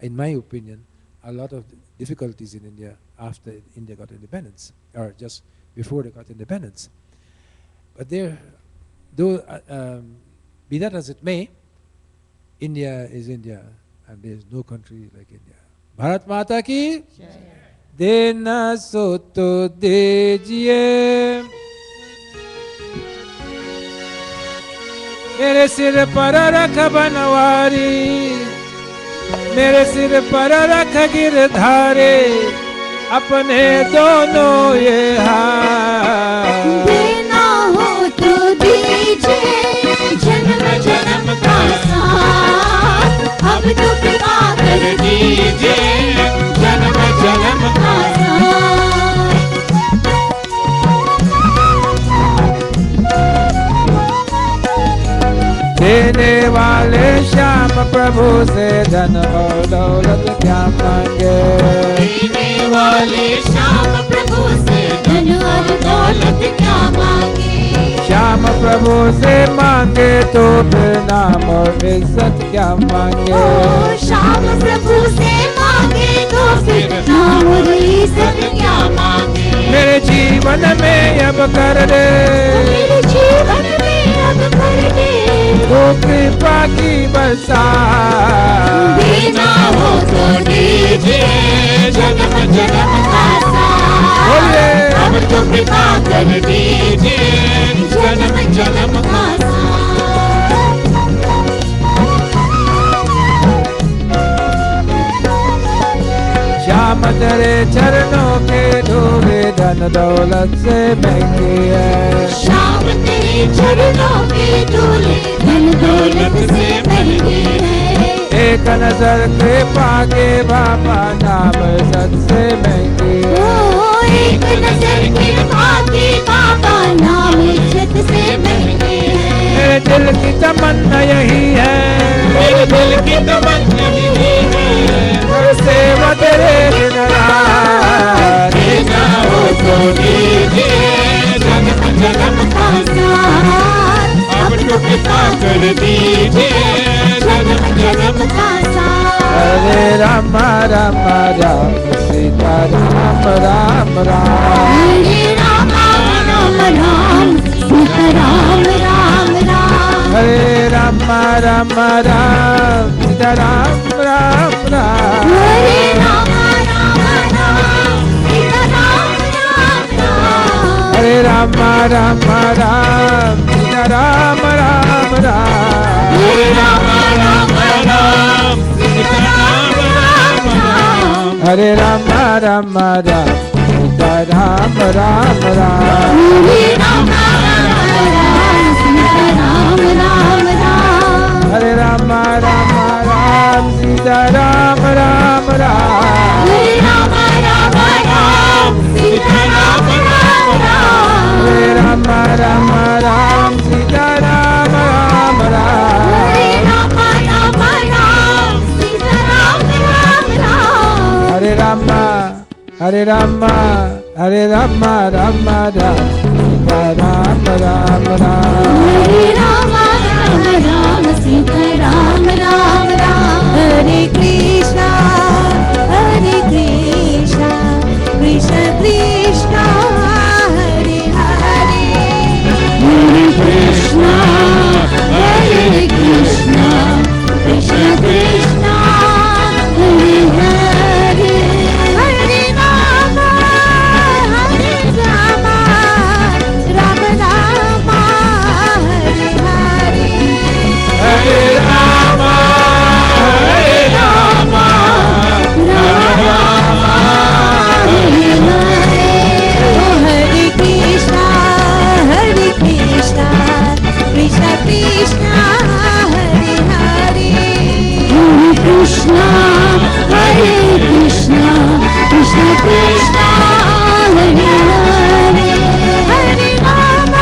in my opinion, a lot of difficulties in India after India got independence, or just before they got independence. But there, though, be that as it may, India is India, and there is no country like India. Bharat Mata ki dena so to dejiye. मेरे सिर पर रख बनवारी, मेरे सिर पर रख गिरधारे, अपने दोनों ये हाथ। देना हो तो दीजिए जन्म जन्म का साथ, अब तो कृपा कर दीजिए जन्म जन्म का साथ। देने वाले श्याम प्रभु से धन और दौलत क्या मांगे, देने वाले श्याम प्रभु से धन और दौलत क्या मांगे। श्याम प्रभु से मांगे तो फिर नाम और इज्जत क्या मांगे। ओ श्याम प्रभु से मांगे तो फिर नाम और इज्जत क्या मांगे। मेरे जीवन में अब कर दे, मेरे जीवन में अब कर दे तो कृपा की बरसात। देना हो तो दीजिए जन्म जन्म का साथ, बोलिए। अब तो कृपा कर दीजिए जन्म जन्म का साथ। श्याम तेरे चरणों के धूले धन दौलत से महंगी है। श्याम तेरे चरणों के धूले धन दौलत से महंगी है। एक नजर के पागे बाबा नाम इज्जत से महंगी ओ है। एक नजर के पागे बाबा नाम इज्जत से महंगी है। मेरे दिल की तमन्ना यही है, मेरे दिल की तमन्ना यही है, सेवा तेरे दिन रात। देना हो तो दीजिए जन्म जन्म का साथ, अब तो कृपा कर दीजिए जन्म जन्म का साथ। हरे राम राम राम सीता राम राम राम। हरे राम राम राम सीता राम राम राम। हरे राम राम राम सीता राम राम राम। हरे राम राम राम सीता राम राम राम। हरे राम राम राम सीता राम राम राम। हरे राम राम राम सीता राम राम राम। हरे राम राम राम सीता राम राम राम। हरे राम राम सीता राम राम राम। हरे राम राम राम सीता राम राम राम। हरे राम राम राम सीता राम राम राम। हरे राम राम राम सीता राम राम राम। हरे राम राम राम सीता राम राम राम। हरे राम हरे राम हरे राम राम राम सीता राम राम राम। हरे राम राम सीता राम राम राम। हरे कृष्णा कृष्ण कृष्ण हरे हरे। हरे कृष्णा कृष्ण कृष्ण कृष्ण हरे हरे। हरे राम राम राम राम हरे हरे। हरे राम राम राम हरे हरे। ओ हरे कृष्णा कृष्ण कृष्ण हरे हरे। हरे कृष्णा कृष्ण कृष्ण कृष्ण हरे हरे। हरे राम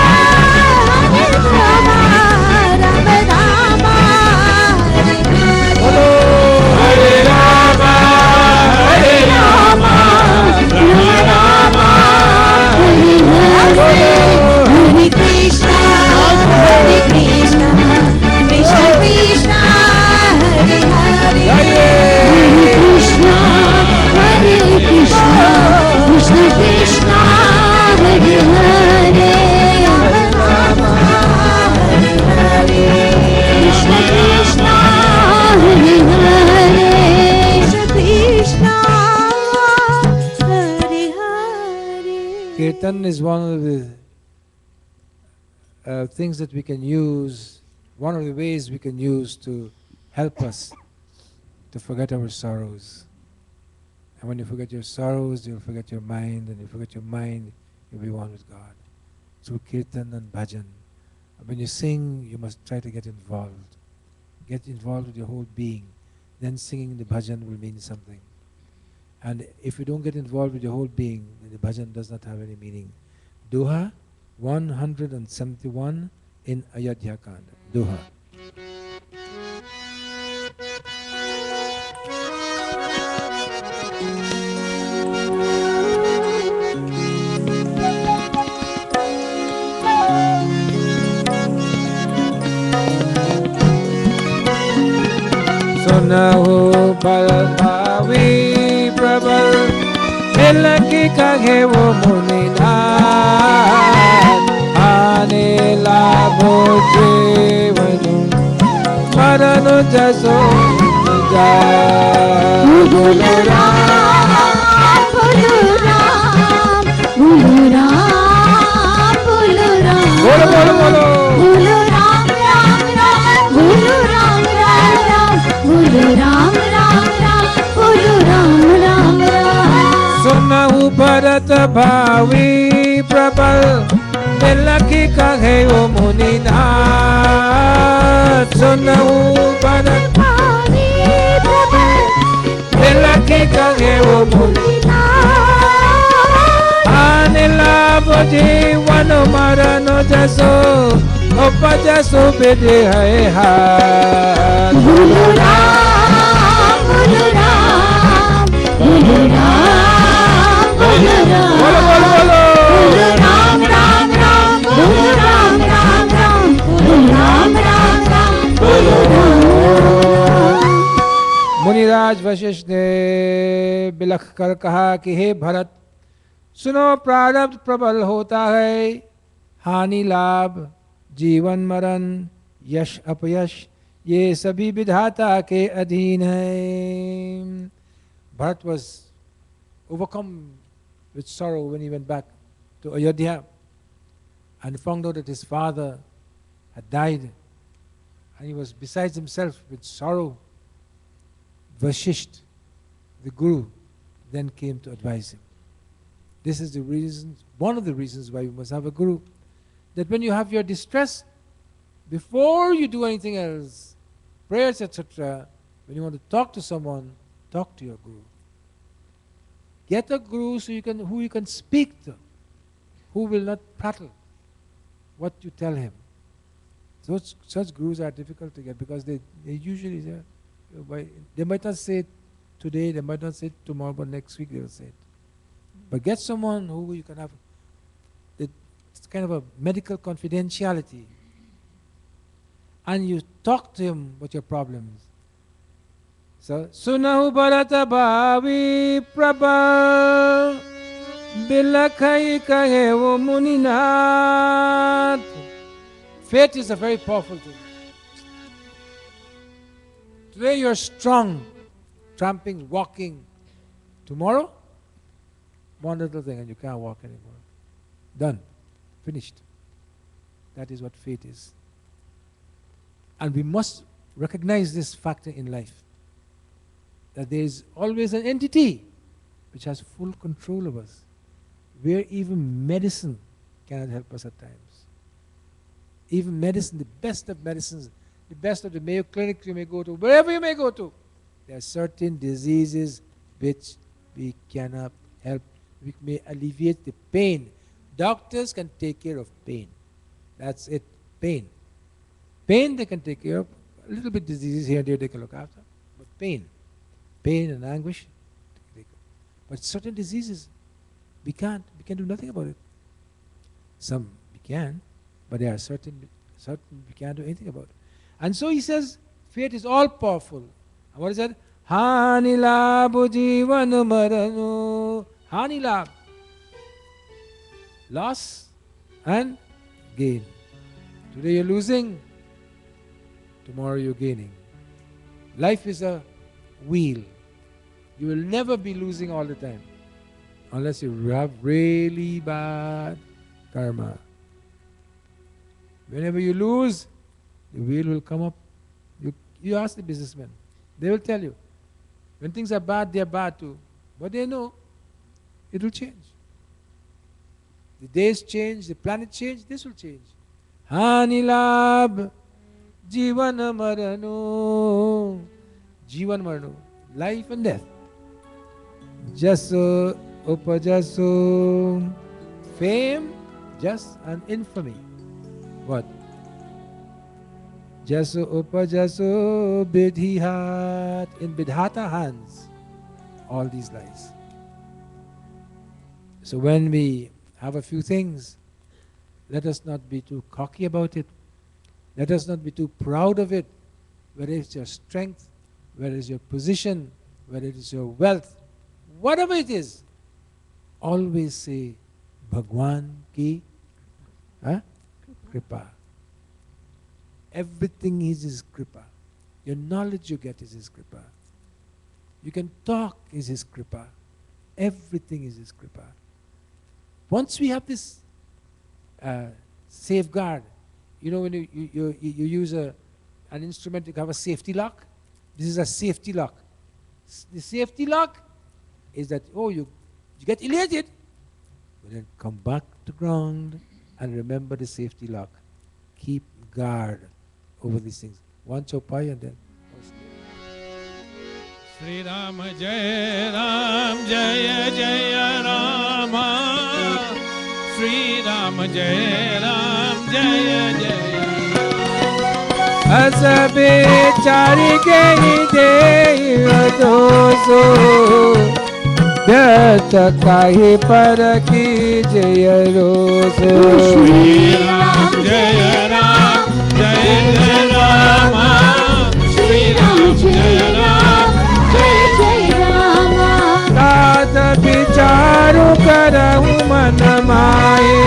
राम राम हरे हरे। बोलो हरे राम राम राम हरे हरे। हरे कृष्णा कृष्ण कृष्ण कृष्ण हरे हरे। हरे Krishna Krishna Krishna Krishna Hare Hare. Kirtan is one of the things that we can use, one of the ways we can use to help us to forget our sorrows. And when you forget your sorrows, you'll forget your mind, and you forget your mind, you'll be one with God. Through kirtan and bhajan. When you sing, you must try to get involved. Get involved with your whole being. Then singing the bhajan will mean something. And if you don't get involved with your whole being, then the bhajan does not have any meaning. Doha 171 in Ayodhya Kanda. Doha. सुनहु बल भावी प्रबल मिलकी कहे वो मुनिनाथ आने लाभो जीवनु मरण जसो जा बोलो राम बोलो राम बोलो राम बोलो राम बोलो बोलो बोलो बोलो राम राम राम बोलो राम राम राम बोलो राम राम राम बोलो राम राम राम सुनहु भरत भावी प्रबल मिलकी कहे वो मुनिनाथ सुनहु भरत भावी प्रबल मिलकी कहे वो मुनिनाथ आने लाभ जीवन मरण जसो उपजसो विधि है हाथ बोलो राम बोलो राम बोलो राम बोलो राम बोलो बोलो बोलो बोलो राम राम राम बोलो राम राम राम बोलो राम राम राम बोलो राम मुनिराज वशिष्ठ ने बिलख कर कहा कि हे भरत सुनो प्रारब्ध प्रबल होता है हानि लाभ जीवन मरण यश अपयश ये सभी विधाता के अधीन है Bharat was overcome with sorrow when he went back to Ayodhya and found out that his father had died and he was besides himself with sorrow. Vashisht, the guru, then came to advise him. This is the reason, one of the reasons why you must have a guru. That when you have your distress, before you do anything else, prayers, etc., when you want to talk to someone, talk to your guru. Get a guru who you can speak to, who will not prattle what you tell him. Such gurus are difficult to get because they usually say, they might not say it today, they might not say it tomorrow, but next week they will say it. But get someone who you can have it's kind of a medical confidentiality. And you talk to him about your problems. So, Sunahu Bharata Bhavi Prabha Bilakhai Kahe Muninath. Faith is a very powerful thing. Today you're strong, tramping, walking. Tomorrow, one little thing and you can't walk anymore. Done. Finished. That is what faith is. And we must recognize this factor in life. That there is always an entity which has full control of us. Where even medicine cannot help us at times. Even medicine, the best of medicines, the best of the Mayo Clinic you may go to, wherever you may go to, there are certain diseases which we cannot help. We may alleviate the pain. Doctors can take care of pain. That's it. Pain. Pain they can take care of. A little bit diseases here and there they can look after. But pain and anguish, but certain diseases, we can do nothing about it. Some we can, but there are certain we can't do anything about. And so he says, faith is all powerful. And what is that? Hani labhu jivanu maranu. Hani labh. Loss and gain. Today you're losing, tomorrow you're gaining. Life is a wheel. You will never be losing all the time. unless you have really bad karma. Whenever you lose, the wheel will come up. You ask the businessmen. They will tell you. When things are bad, they are bad too. But they know it will change. The days change, the planet change, this will change. Hani labh, jivan marano. Jivan marano. Life and death. Jaso upajaso. Fame, just an infamy. What? Jaso upajaso bidhihat. In bidhata hands. All these lies. So when we have a few things, let us not be too cocky about it. Let us not be too proud of it. Whether it's your strength, whether it's your position, whether it is your wealth, whatever it is, always say, Bhagwan ki kripa. Everything is His kripa. Your knowledge you get is His kripa. You can talk is His kripa. Everything is His kripa. Once we have this safeguard, you know, when you use an instrument, you have a safety lock. This is a safety lock. The safety lock is that, you get elated, but then come back to ground and remember the safety lock. Keep guard over these things. One chopai and then. Sri Ram Jaya Jaya Rama. Sri Ram Jaya Jaya. Asa bechari ke de doso. Vyartha kahi par ki jaya roso. Sri Ram Jaya Ram Jaya Jaya Rama. Sri Ram Jaya Ram Jaya Jaya Rama. Tat vicharu karahu man maaye.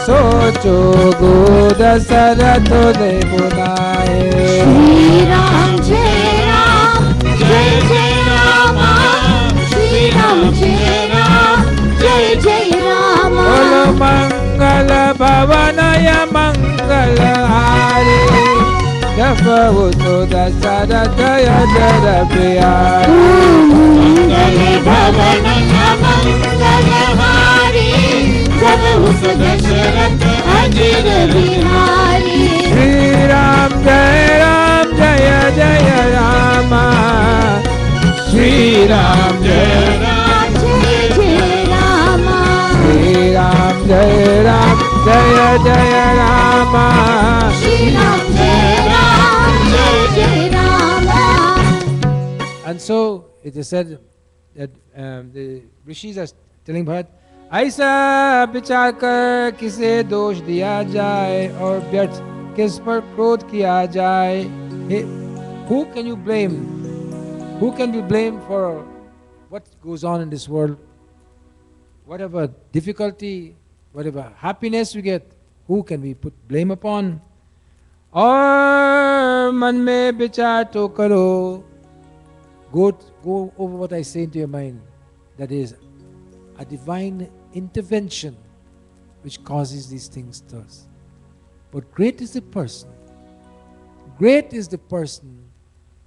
Socho go dasarath de bunaye. Shri Ram Jai Ram Jai Jai Rama. Shri Ram Jai Ram Jai Jai Rama. Bolo mangala bhavanaya mangala hari. Japa uso dasarath yadara priya. Mangala Bhavanaya Mangala Hari. Jab us Dasharath Ajir Bihari. Shri Ram Jaya Jaya Rama. Shri Ram Jaya Ram Jai Jai Rama. Shri Ram Jaya Jaya Rama. Shri Ram Jai Ram Jai Jai Rama. And so it is said that the rishis are telling Bharat, ऐसा विचार कर किसे दोष दिया जाए और व्यर्थ किस पर क्रोध किया जाए. Who can you blame? Who can be blamed for what goes on in this world? Whatever difficulty, whatever happiness we get, who can we put blame upon? और मन में विचार तो करो. Go over what I say into your mind. That is a divine intervention which causes these things to us. But great is the person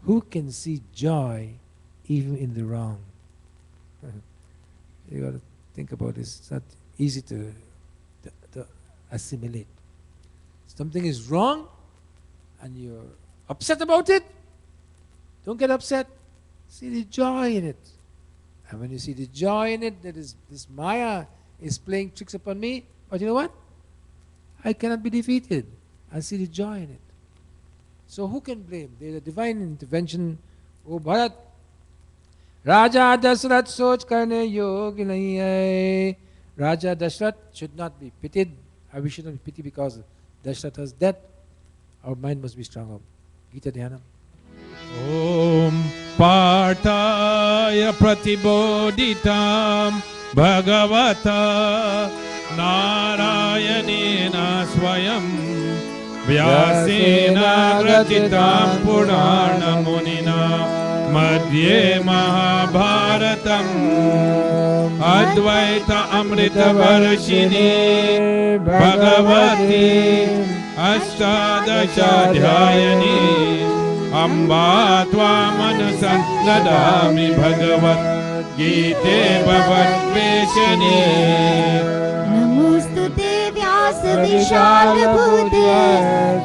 who can see joy even in the wrong. You got to think about this. It's not easy to assimilate. Something is wrong and you're upset about it. Don't get upset. See the joy in it. And when you see the joy in it, that is this Maya is playing tricks upon me, but you know what? I cannot be defeated. I see the joy in it. So who can blame? There is a divine intervention. Oh Bharat, Raja Dashrath soch karne yog nahi hai. Raja Dashrath should not be pitied. We should not be pitied because Dashrath has death. Our mind must be strong. Gita Dhyanam. Om Partaya Pratibodhitam Bhagavata Narayanena Swayam Vyasena Rachitam Purana Munina मध्ये महाभारतम् अद्वैत अमृतवर्षिणी भगवती अष्टादशाध्यायिनी अम्बा त्वामनुसन्दधामि भगवद्गीते भगवद्वेषिणे नमोस्तुते व्यास विशालबुद्धे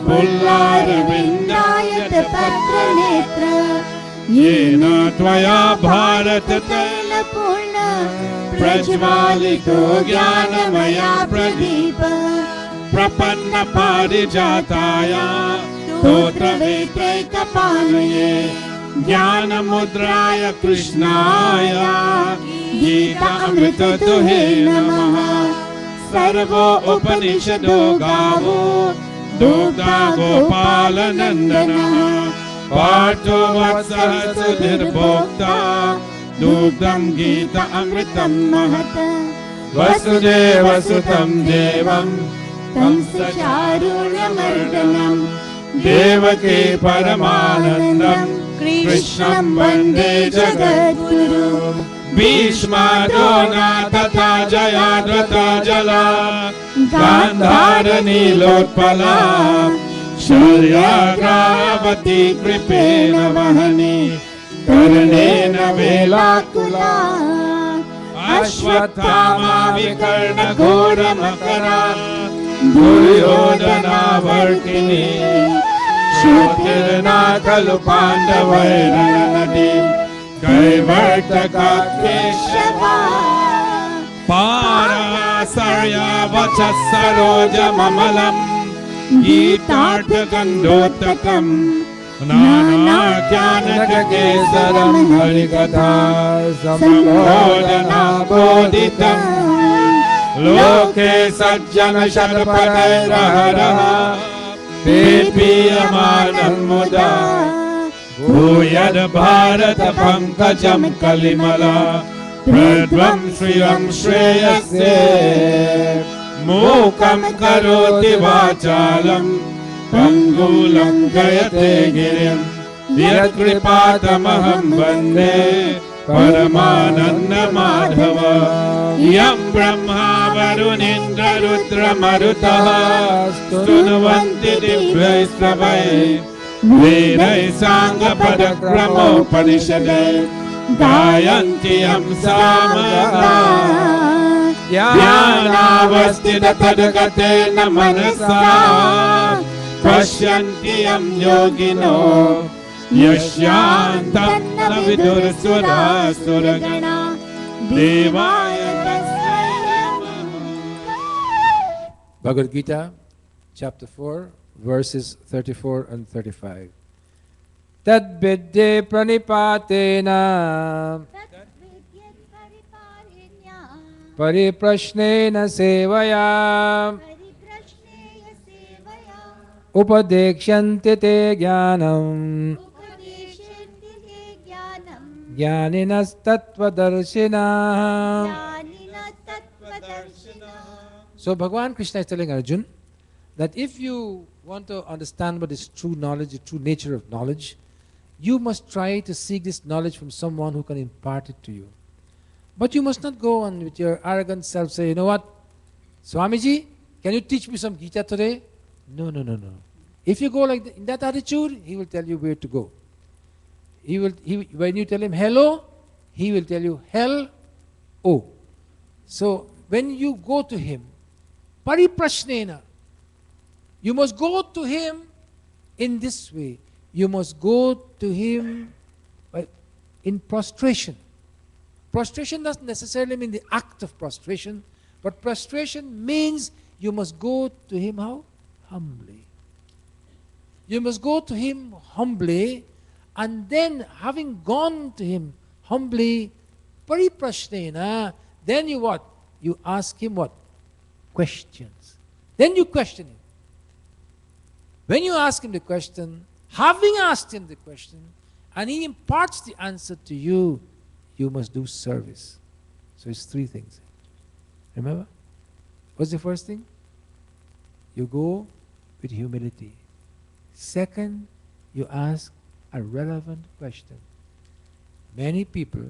पुल्लारविन्दायतपत्रनेत्र येन त्वया भारत तैलपूर्ण प्रज्वालितो ज्ञानमया प्रदीप प्रपन्न पारिजाताय स्तोत्रवेत्रैकपाणये ज्ञानमुद्राय कृष्णाय गीतामृतदुहे नमः servo उपनिषदो गावो दुग्धा गोपालनन्दनः पार्थो वत्सः सुधीर्भोक्ता दुग्धं गीत अमृतं महत् वसुदेवसुतं देवं कंसचारूणमर्दनं देवकी परमानन्दं कृष्णं वन्दे जगद्गुरु भीष्माद्रोणा तथा जयाद्रथा जला गान्धारनीलोत्पला शौर्याग्रावती कृपेण वहनी कर्णेन वेलाकुला अश्वत्थामा विकर्णघोरमकरा दुर्योधनावर्तिनी श्रुतिर्ना खलु पाण्डवैरणनदी कैवर्तका केशवा पाराशर्यावचः सरोजममलम् गीतार्थगन्धोत्तकम् नानाज्ञानकेसरं हरिकथा सम्बोधनाबोधितम् लोके सज्जन शतपथैरहरः पीयमानं मुदा भूयद् भारत पङ्कजं कलिमला प्रध्वं श्रियं श्रेयसे मूकं करोति वाचालं पङ्गुलं गयते गिरिं यत्कृपातमहं वन्दे परमानन्दमाधव यं ब्रह्मा वरुणेन्द्ररुद्रमरुतः स्तुवन्ति दिव्यैस्तवैः वेदैः साङ्गपदक्रमोपनिषदैः गायन्ति यं सामगा ध्यानावस्थिततद्गतेन मनसा पश्यन्ति यं योगिनो यस्यान्तं न विदुरसुरासुरगणा देवाय तस्मै नमः। Bhagavad Gita, chapter 4, verses 34 and 35. Tad vidye pranipatena pariprashnena sevaya upadekshante te jnanam jnaninas tattvadarshina. So Bhagavan Krishna is telling Arjun that if you want to understand what is true knowledge, the true nature of knowledge, you must try to seek this knowledge from someone who can impart it to you. But you must not go on with your arrogant self say, you know what, Swamiji, can you teach me some Gita today? No, no, no, no. If you go like in that attitude, he will tell you where to go. When you tell him hello, he will tell you hell, oh. So when you go to him, pariprashnena, you must go to him in this way. You must go to him in prostration. Prostration doesn't necessarily mean the act of prostration, but prostration means you must go to him how? Humbly. You must go to him humbly, and then having gone to him humbly, pariprashnena, then you what? You ask him what? Questions. Then you question him. When you ask him the question, having asked him the question, and he imparts the answer to you, you must do service. So it's three things. Remember? What's the first thing? You go with humility. Second, you ask a relevant question. Many people,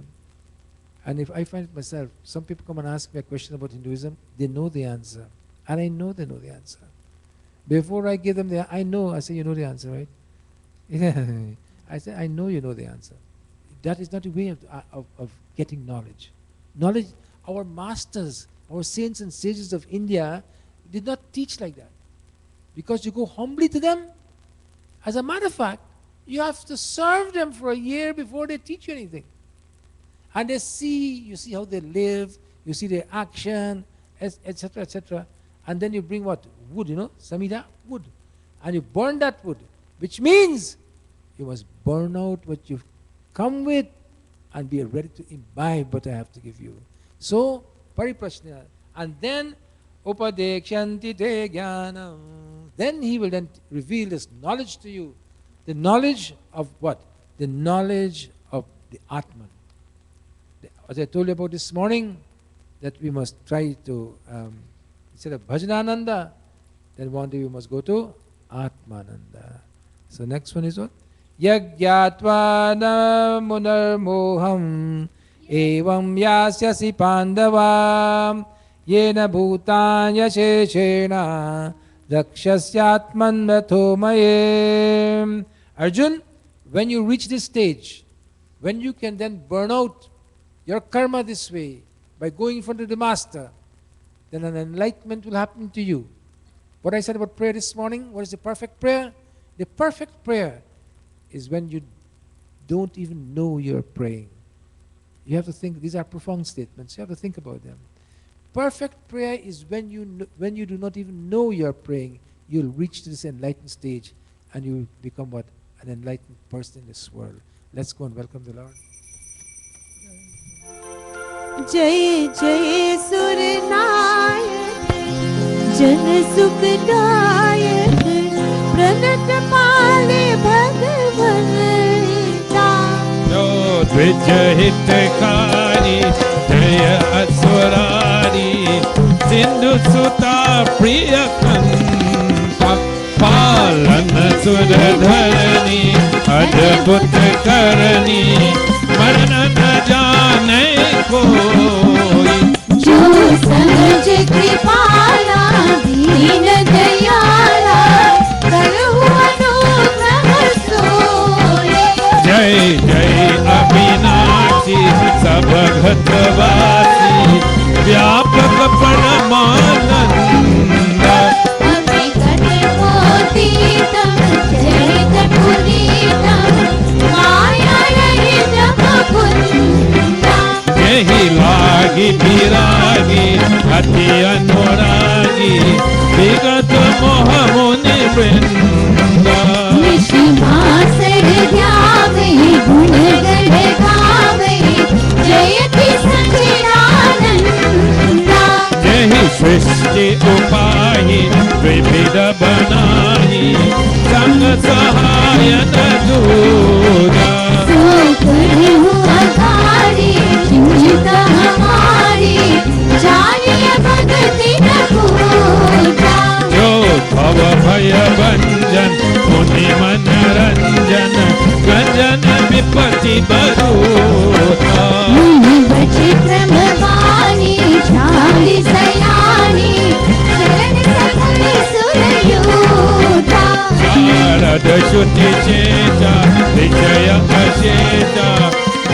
and if I find it myself, some people come and ask me a question about Hinduism, they know the answer. And I know they know the answer. Before I give them I know, I say, you know the answer, right? I say, I know you know the answer. That is not a way of getting knowledge. Knowledge, our masters, our saints and sages of India did not teach like that. Because you go humbly to them. As a matter of fact, you have to serve them for a year before they teach you anything. And you see how they live, you see their action, etc., etc. And then you bring what? Wood, samida, wood. And you burn that wood, which means you must burn out what you've come with and be ready to imbibe what I have to give you. So, pariprashna. And then, upadekshanti te jnanam. Then he will then reveal this knowledge to you. The knowledge of what? The knowledge of the Atman. As I told you about this morning, that we must try to, instead of Bhajanananda, then one day we must go to Atmananda. So next one is what? Yagyatva na munarmoham evam yasyasi pandavam yena bhutanya sheshena dakshasyatman nathomayem. Arjun, when you reach this stage, when you can then burn out your karma this way by going in front of the master, then an enlightenment will happen to you. What I said about prayer this morning, what is the perfect prayer? The perfect prayer is when you don't even know you're praying. You have to think, these are profound statements, you have to think about them. Perfect prayer is when you do not even know you're praying, you'll reach to this enlightened stage and you will become what? An enlightened person in this world. Let's go and welcome the Lord. जय जय सुरनायक जन सुखदायक प्रणत पाले भगवन जो द्विज हितकारी जय असुरारी सिंधु सुता प्रिय कंता पालन सुरधरणी अद्भुत करनी मरण न जाने कोई जो सहज कृपाला दीन दयाला करहु अनुग्रह सोई जय जय अविनाशी सब घटवासी व्यापक परमानंद अविकट मोतीतम चरित पुनीतम माया रहित मुकुंदा यही लागी विरागी अति अनुरागी विगत मोह मुनि वृंदा निशिमासर ध्यावे गुण गढ़ गावे जयति सच्चिदानंदा यही सृष्टि उपायि विविध बनाई संग सहायन दूरा सो करहु अघारी चिंतित हमारी जानिय भगति न पूजा जो भव भय भंजन मुनि मनरंजन गंजन विपति बरूथा मुनि बचि ब्रह्मवाणी चारि सयानी शरण सकल सुरयूथा शारद शुद्धि चेता विजय अशेषा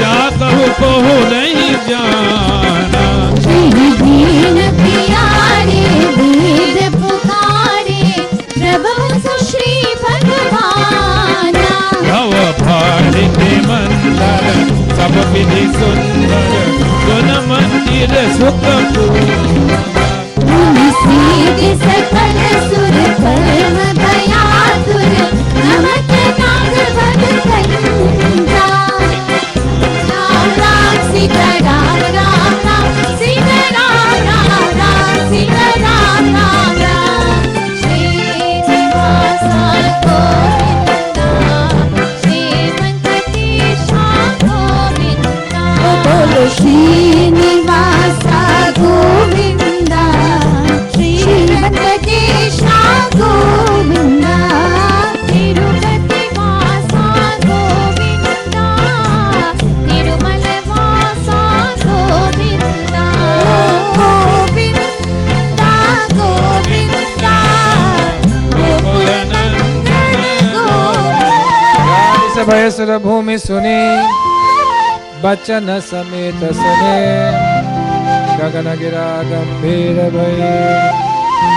जा कहु कहु नहीं जाना दीन प्यारे वेद पुकारे प्रभु सुश्री भगवाना भव भारित मंदर सब विधि सुंदर गुण मंदिर सुख मुनि सीधि सकल सुर कर्म भयातुर नमत नाग भगवंता राम राम सीता राम राम राम सीता राम राम राम सीता राम राम राम श्रीनिवास गोविंदा श्री वेंकटेश गोविंदा बोलो श्रीनिवास गोविंदा भय सुर भूमि सुनी बचन समेत सुने गगन गिरा गंभीर भय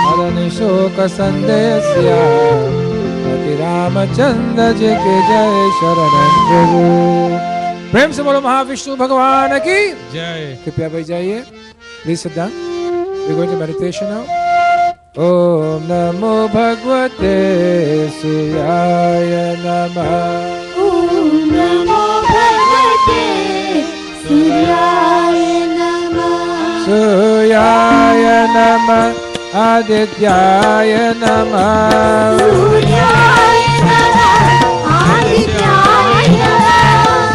हरण शोक संदेह सिया पति रामचंद्र जी के जय शरण प्रभु। प्रेम से बोलो महाविष्णु भगवान की जय। कृपया बैठ जाइए। Please sit down. We going to meditation now. ओम नमो भगवते सूर्याय नमः। ओम नमो भगवते सूर्याय नमः। सूर्याय नमः आदित्याय नमः। सूर्याय नमः आदित्याय नमः।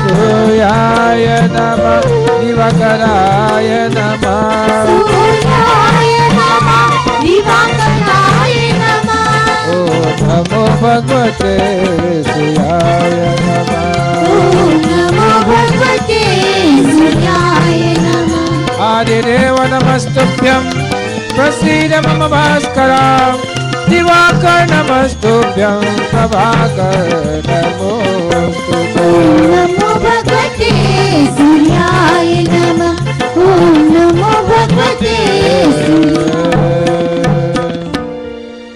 सूर्याय नमः दिवाकराय नमः। सूर्याय नमः दिवाकराय नमः। ओम नमो भगवते सूर्याय नमः। ओम नमो भगवते सूर्याय नमः। आदिदेव नमस्तुभ्यं प्रसीद मम भास्कर। दिवाकर नमस्तुभ्यं प्रभाकर नमोस्तुते। ओम नमो भगवते सूर्याय नमः। ओम नमो भगवते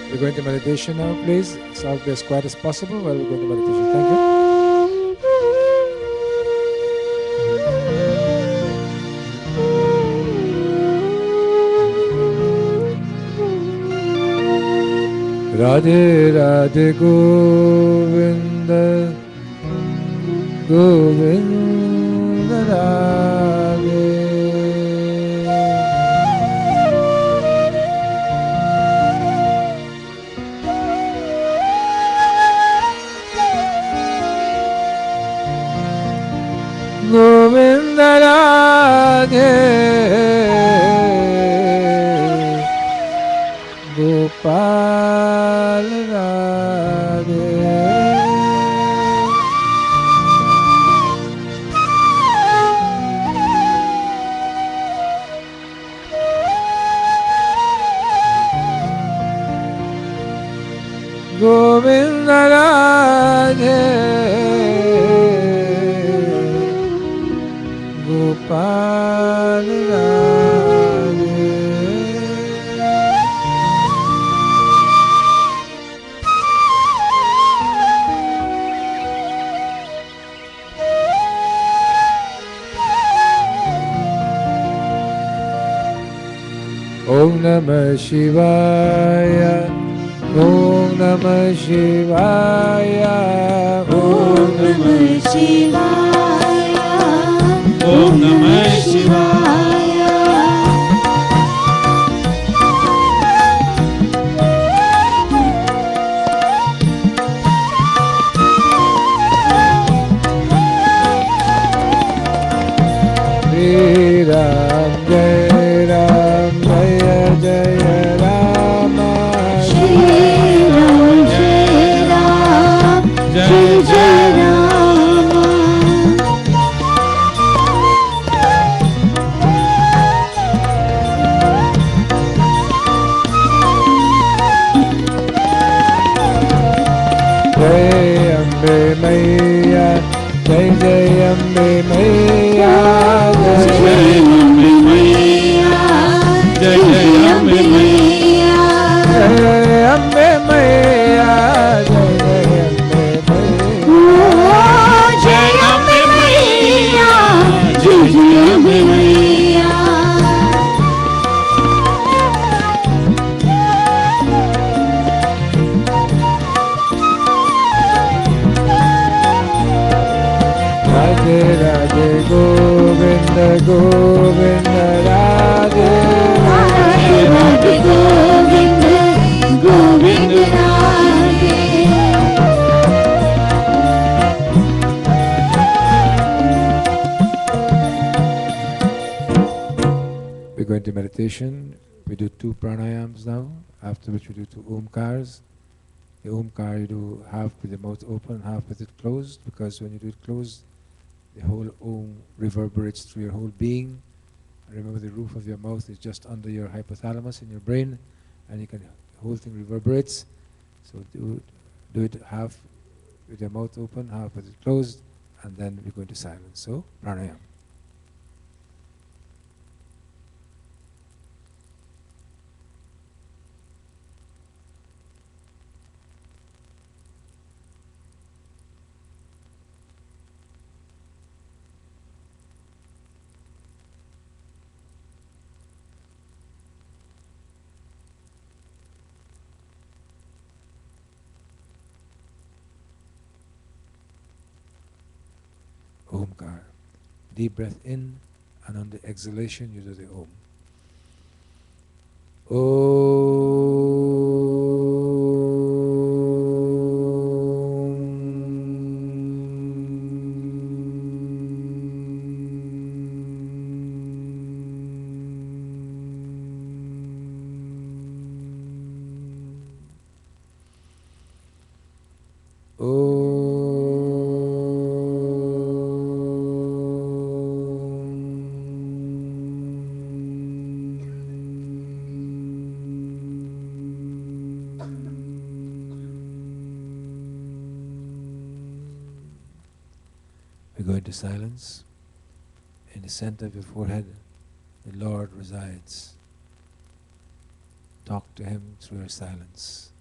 We're going to meditation now, please. So be as quiet as possible while we go to meditation. Thank you. Radhe Radhe Govinda Govinda Radhe. Govinda Radhe Gopal Radhe. Govinda Radhe Gopal Radhe. Om Namah Shivaya. Om Namah Shivaya. Om Namah Shivaya. Om Namah Shivaya. Shri Ram Jai Ram Jaya Jaya Rama. Shri Ram Jai Ram Jai Jai Rama. Jai Ambe Maiya Jai Jai Ambe Maiya Jai Jai Ambe Maiya. Jai Jai Ambe Maiya. Jai Ambe Maiya Jai Jai Ambe Maiya. Oh, Jai Ambe Maiya. Jai Jai Ambe Maiya. Radhe Radhe Govinda Govinda Radhe. Radhe Radhe Govinda Govinda Radhe. We go into meditation. We do 2 pranayams now, after which we do 2 omkars. The omkar you do half with the mouth open, half with it closed, because when you do it closed, the whole om reverberates through your whole being. And remember, the roof of your mouth is just under your hypothalamus in your brain, and the whole thing reverberates. So do it half with your mouth open, half with it closed, and then we go into silence. So, pranayam. Omkar. Deep breath in, and on the exhalation you do the Om. We go into silence. In the center of your forehead, the Lord resides. Talk to Him through your silence.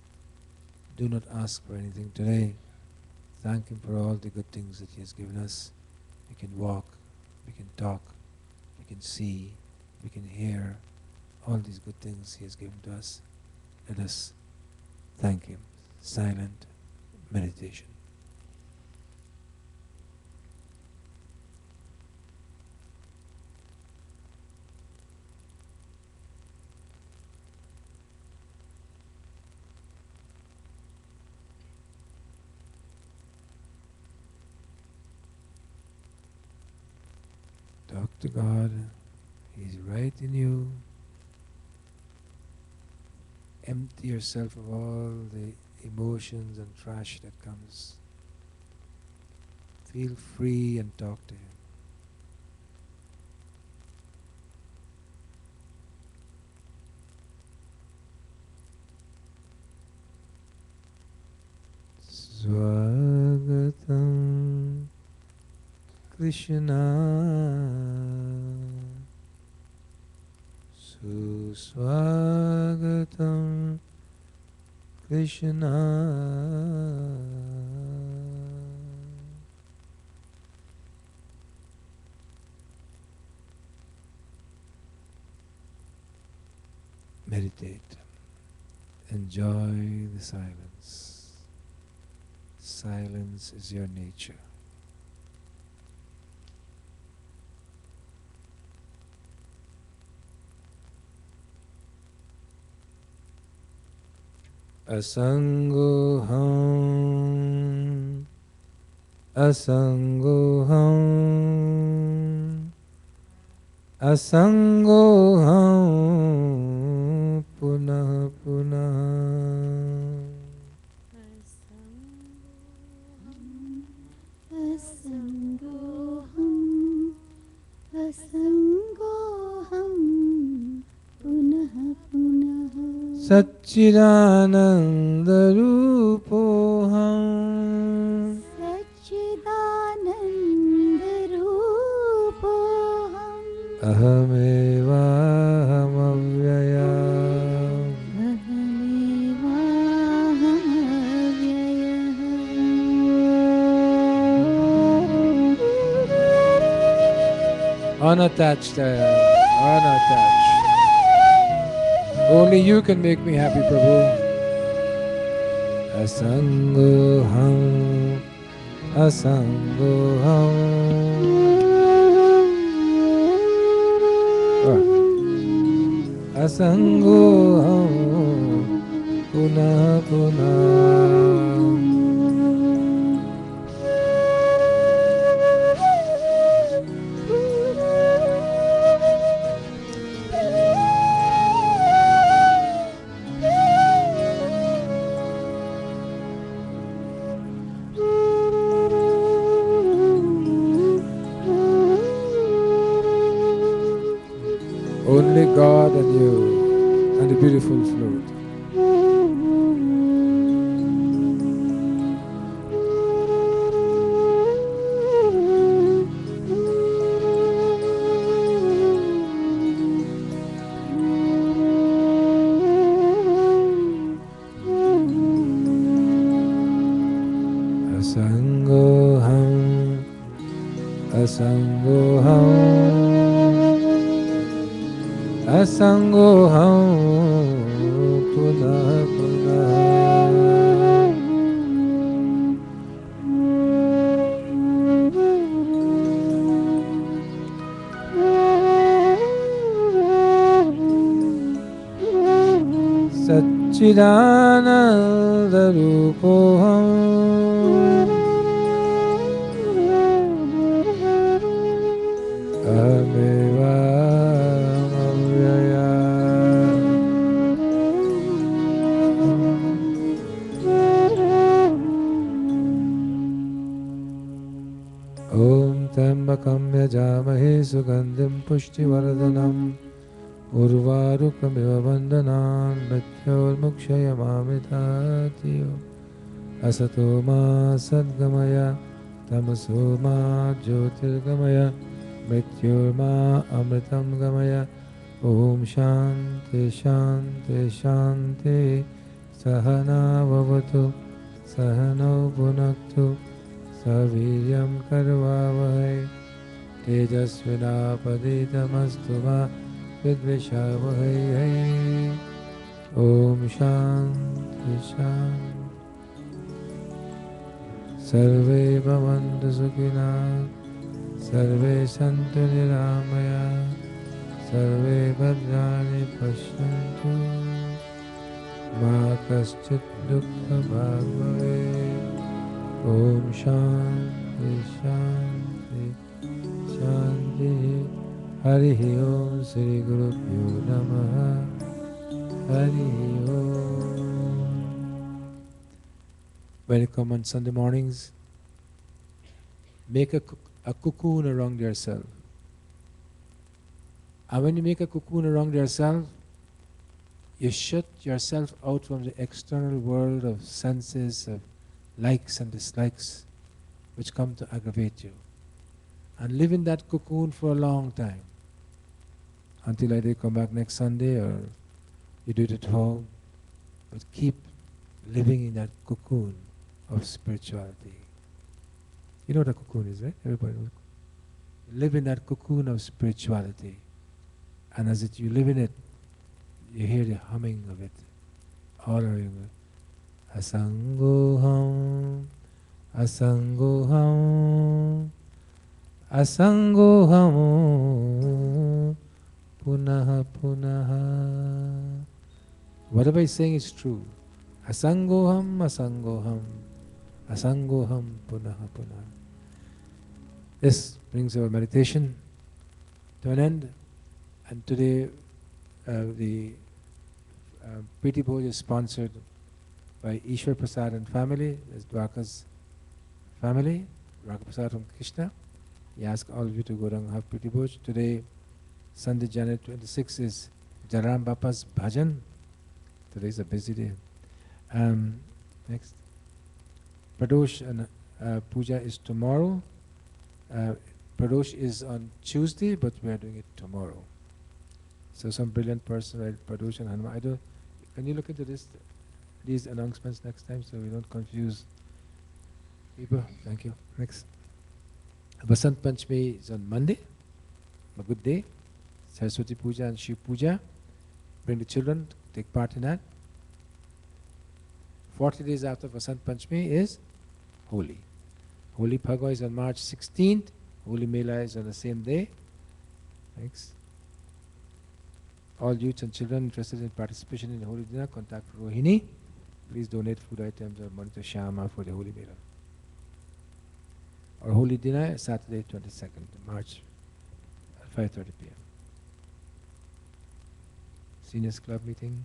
Do not ask for anything today. Thank Him for all the good things that He has given us. We can walk, we can talk, we can see, we can hear. All these good things He has given to us. Let us thank Him. Silent meditation. Talk to God. He's right in you. Empty yourself of all the emotions and trash that comes. Feel free and talk to Him. Swagatam Krishna Suswagatam Krishna Meditate. Enjoy the silence. Silence is your nature. Asangoham, asangoham, asangoham, punah punah. Asangoham, asangoham, punah punah. Satchidanandarupoham, Satchidanandarupoham, ahamevahamavvyayam. Ahamevahamavvyayam. Unattached, unattached. Only you can make me happy, Prabhu. Asangoham, asangoham. Asangoham, punah punah. Only God and you, and the beautiful flute. Asangoham, asangoham, asangoham, punah punah. Satchidananda Rupoham, Ameva Avyaya. Om Tambakam Yajamahe Sugandhim Pushtivardhanam Urvarukamiva Vandanam Mrityormukshayamamritatiyo Asato ma Sadgamaya Tamaso ma Jyotirgamaya Mrityorma Amritam Gamaya Om Shanti Shanti Shanti Sahana Vavatu Sahano Bhunaktu Saviryam Karvavahai Tejasvinapaditamasthu ma Vidvishavahai. Om Shanti Shanti. Sarve bhavantu sukhina, sarve santu niramaya, sarve bhadrani pashyantu, ma kaschit dukkha bhag bhavet. Om Shanti Shanti Shanti. Harihi Om Sri Gurubhyo Namaha. Harihi Om. When you come on Sunday mornings, make a cocoon around yourself. And when you make a cocoon around yourself, you shut yourself out from the external world of senses, of likes and dislikes, which come to aggravate you. And live in that cocoon for a long time. Until either you come back next Sunday or you do it at home. But keep living in that cocoon of spirituality. You know what a cocoon is, right? Everybody knows. Live in that cocoon of spirituality. And as you live in it, you hear the humming of it. All around you. Asangoham, asangoham, asangoham, punaha punaha. Whatever he's saying is true. Asangoham, asangoham, asangoham, punaha punaha. This brings our meditation to an end. And today, the Preeti Bhoj is sponsored by Ishwar Prasad and family. There's Dwarka's family, Dwarka Prasad from Krishna. He asked all of you to go down and have Preeti Bhoj. Today, Sunday, January 26th is Jaram Bapa's Bhajan. Today is a busy day. Next. Pradosh and Puja is tomorrow. Pradosh is on Tuesday, but we are doing it tomorrow. So some brilliant person, right? Pradosh and Hanuman. Can you look into these announcements next time so we don't confuse people? Thank you. Next. Vasant Panchami is on Monday. A good day. Saraswati Puja and Shiv Puja. Bring the children to take part in that. 40 days after Vasant Panchami is Holi. Holi Phagwa is on March 16th. Holi Mela is on the same day. Thanks. All youths and children interested in participation in the Holi Dinner, contact Rohini. Please donate food items or money to Shyama for the Holi Mela. Our Holi Dinner is Saturday 22nd March at 5:30 p.m. Seniors Club meeting.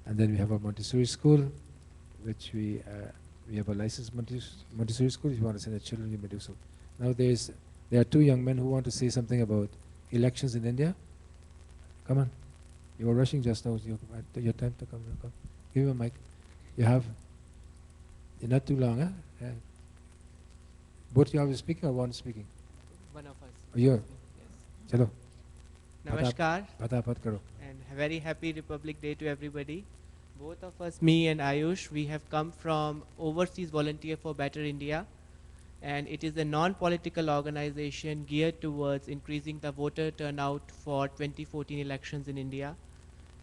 And then we have our Montessori school, which we have a licensed Montessori school. If you want to send your children, you may do so. Now there are two young men who want to say something about elections in India. Come on. You were rushing just now. Your time to come. Come. Give him a mic. You're not too long, huh? Yeah. Both you are speaking or one speaking? One of us. Oh, you? Yes. Chalo. Namaskar Pata karo. and a very happy Republic Day to everybody. both of us, me and Ayush, we have come from Overseas Volunteer for Better India, and it is a non-political organization geared towards increasing the voter turnout for 2014 elections in India.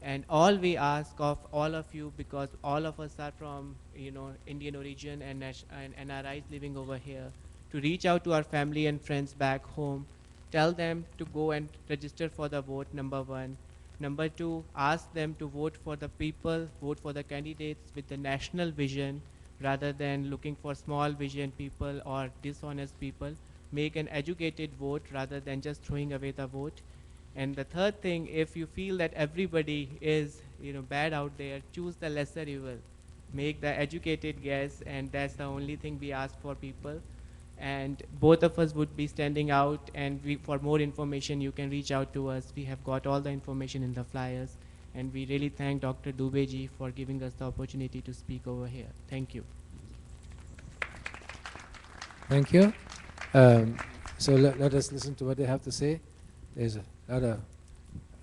And all we ask of all of you, because all of us are from Indian origin and NRIs living over here, to reach out to our family and friends back home, tell them to go and register for the vote, number one. Number two, ask them to vote for the people, vote for the candidates with the national vision rather than looking for small vision people or dishonest people. Make an educated vote rather than just throwing away the vote. And the third thing, if you feel that everybody is bad out there, choose the lesser evil. Make the educated guess, and that's the only thing we ask for people. And both of us would be standing out, and for more information you can reach out to us. We have got all the information in the flyers, and we really thank Dr. Dubey ji for giving us the opportunity to speak over here. Thank you. Thank you. So let us listen to what they have to say. There's a lot of,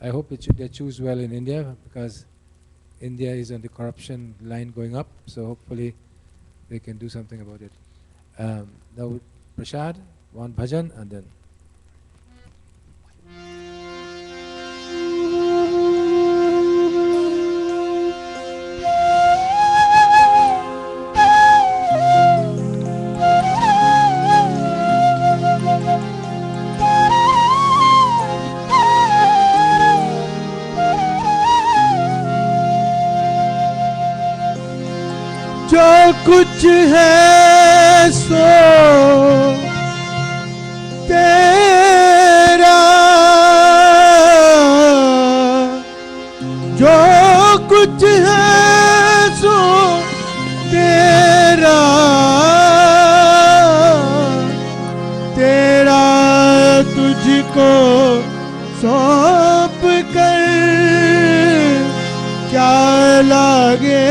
I hope they choose well in India, because India is on the corruption line going up, so hopefully they can do something about it. Now Prashad, one bhajan, and then जो कुछ है सो तेरा, जो कुछ है सो तेरा, तेरा तुझको सौंप कर क्या लागे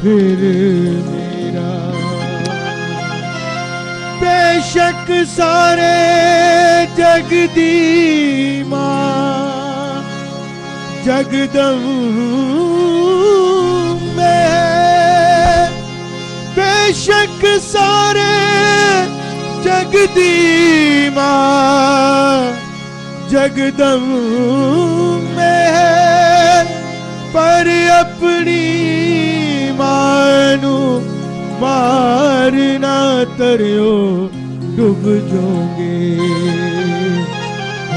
फिर मेरा। बेशक सारे जगदी माँ जगदम में है, बेशक सारे जगदी माँ जगदम में है, पर अपनी मानू मारना तरियो डूब जाओगे। ओ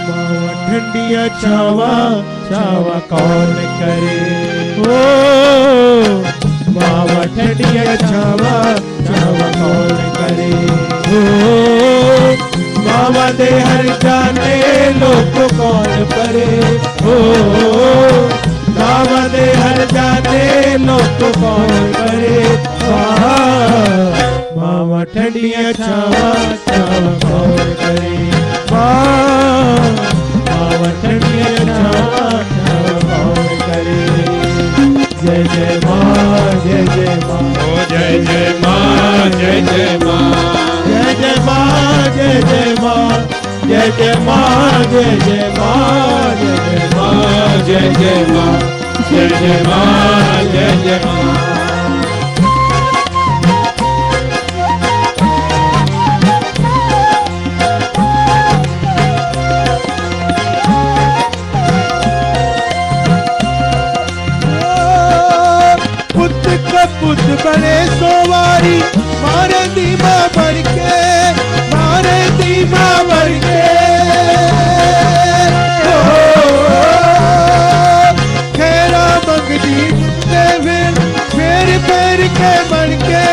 मावा ठंडिया छावा छावा कौन करे, ओ मावा ठंडिया छावा छावा कौन करे, ओ मावा दे हर जाने लोग कौन परे, ओ मावा दे हर जाने लोग कौन करे, मावा ठंडिया छावा छावा कौन करे, मावा ठंडिया छावा छावा कौन करे। जय जय माँ जय जय माँ, ओ जय जय माँ जय जय माँ, जय जय माँ जय जय माँ, जय जय माँ जय जय माँ, जय जय माँ जय जय माँ, जय जय माँ जय जय माँ। पुत कपुत बने सोवारी मारे दीमा भर के, मारे दीमा भर के, खेरा मंगदी फेर फेर के मन के,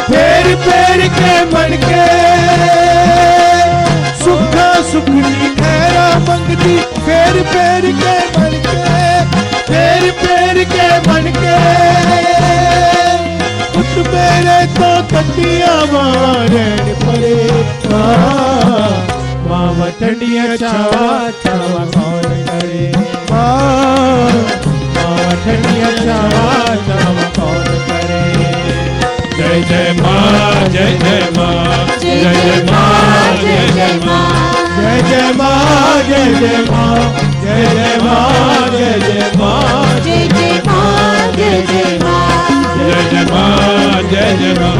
फेर फेर के मन के, सुखा सुखनी खेरा मंगदी फेर फेर के मन के, फेर फेर के मन के। पुत मेरे तो कटिया मारन पड़े, मावा ठंडिया छावा छावा कौन करे, मावा ठंडिया छावा छावा कौन करे। जय जय माँ जय जय माँ, जय जय माँ जय जय माँ, जय जय माँ जय जय माँ, जय जय माँ जय जय माँ, जय जय माँ जय मां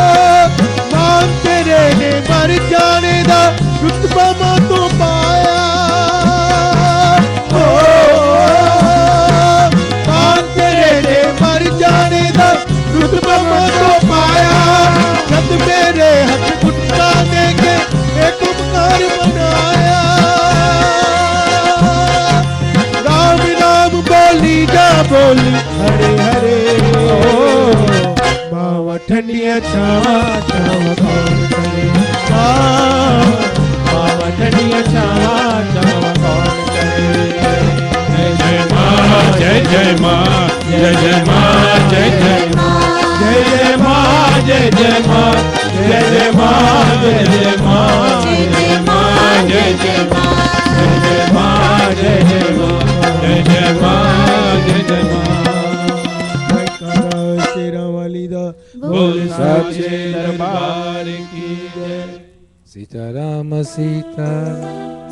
मान तेरे ने मर जाने दा रुतबा मां तो पाया मान तेरे ने मर जाने दा रुतबा मां तो पाया जब मेरे हथ गुटका देके एक उपकार बनाया राम राम बोली जा बोली हरे हरे मावा ठंडिया छावा छावा कौन करे मावा ठंडिया छावा छावा कौन करे जय मां जय जय मां जय जय मां जय जय जय जय माँ जय जय माँ जय जय माँ जय जय माँ जय मां जय जय मां जय जय मां जय जय मां जय जय मां जयकारा शेरा वाली दा बोल साचे दरबार की जय सीताराम सीता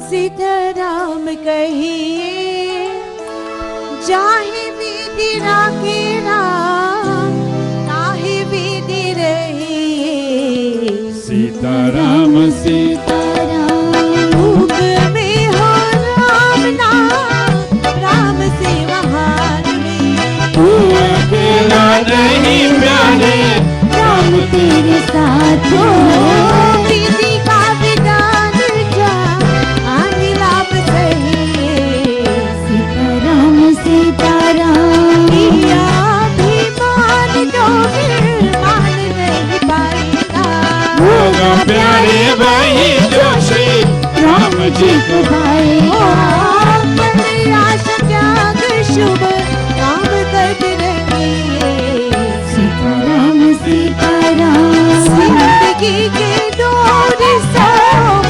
सीताराम कहिए जाहि विधि राखे राम ताहि विधि रहिए सीताराम सीताराम भूख में हो राम नाम राम से महान में तू अकेला नहीं प्यारे राम तेरे साथ हो विधि का विधान जा आने लाभ सही सीताराम सीताराम किया भी मान जो फिर मान नहीं पाएगा होगा प्यारे भाई जो श्री राम जी को भाएगा आशा त्याग शुभ काम करते रहिए सीताराम सीताराम जिंदगी के दौर सो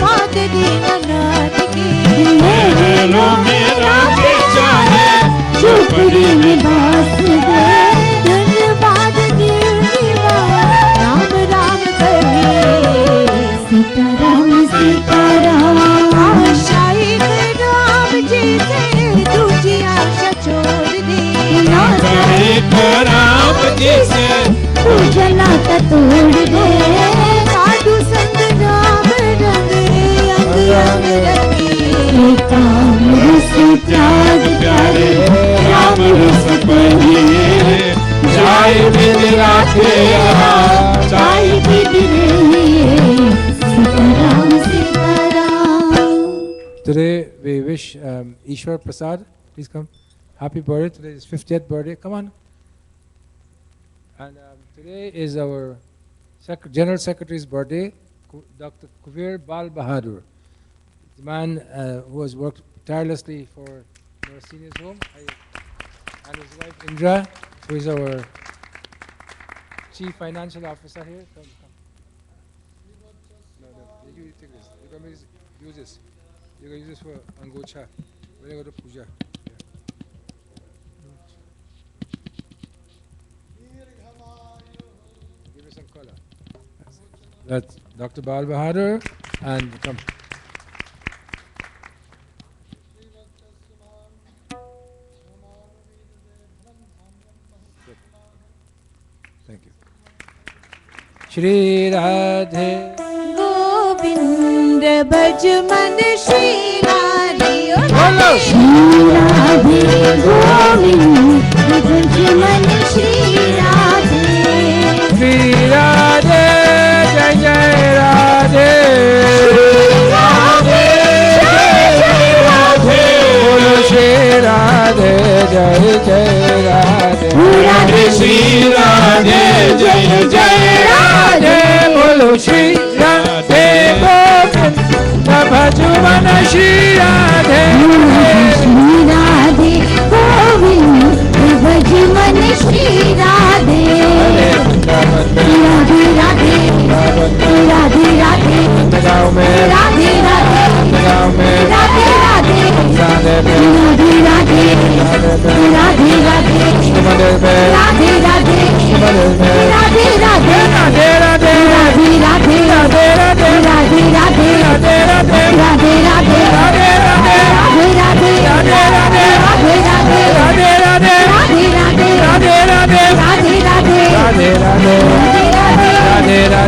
मात दीनानाथ के महलों में राखे चाहे झोपड़ी में बास दे धन्यवाद निर्निवार राम राम कहिए सीताराम सीताराम आशा एक राम जी से दूसरी आशा छोड़ दे ना एक राम जी से उजला का तोड़ दे साधु संग राम रंग अंग अंग रखिए काम रस त्याग प्यारे राम रस पहिए जाय बिन राखे चाय भी रहिए Sitaram Sitaram Today we wish Ishwar Prasad, please come. Happy birthday. Today is 50th birthday. Come on. And today is our General Secretary's birthday, Dr. Kuvir Bal Bahadur. The man who has worked tirelessly for our seniors home, and his wife Indra, who is our Chief Financial Officer here. Come. No, you take this. You can use this. You can use this for Angocha. When you go to Puja. Give me some color. That's Dr. Bal Bahadur and come. Thank you. Shri Radhe. Govind भज मन श्री राधे बोलो। श्री राधे गोविंद भज मन Shri Radhe Shri Radhe, Jai Jai Radhe. Radhe जय Radhe Bolo Shri Radhe, Jai Jai Radhe. Radhe Shri Radhe जय जय Radhe, Bolo Shri Radhe Govind Bhaj Man Shri Radhe. Shri Radhe Govind भज मन श्री राधे राधे राधे राधे राधे गाँव में राधे राधे गाँव में राधे राधे राधे राधे राधे राधे राधे मंदिर में राधे राधे मंदिर में Radhe Radhe Radhe Radhe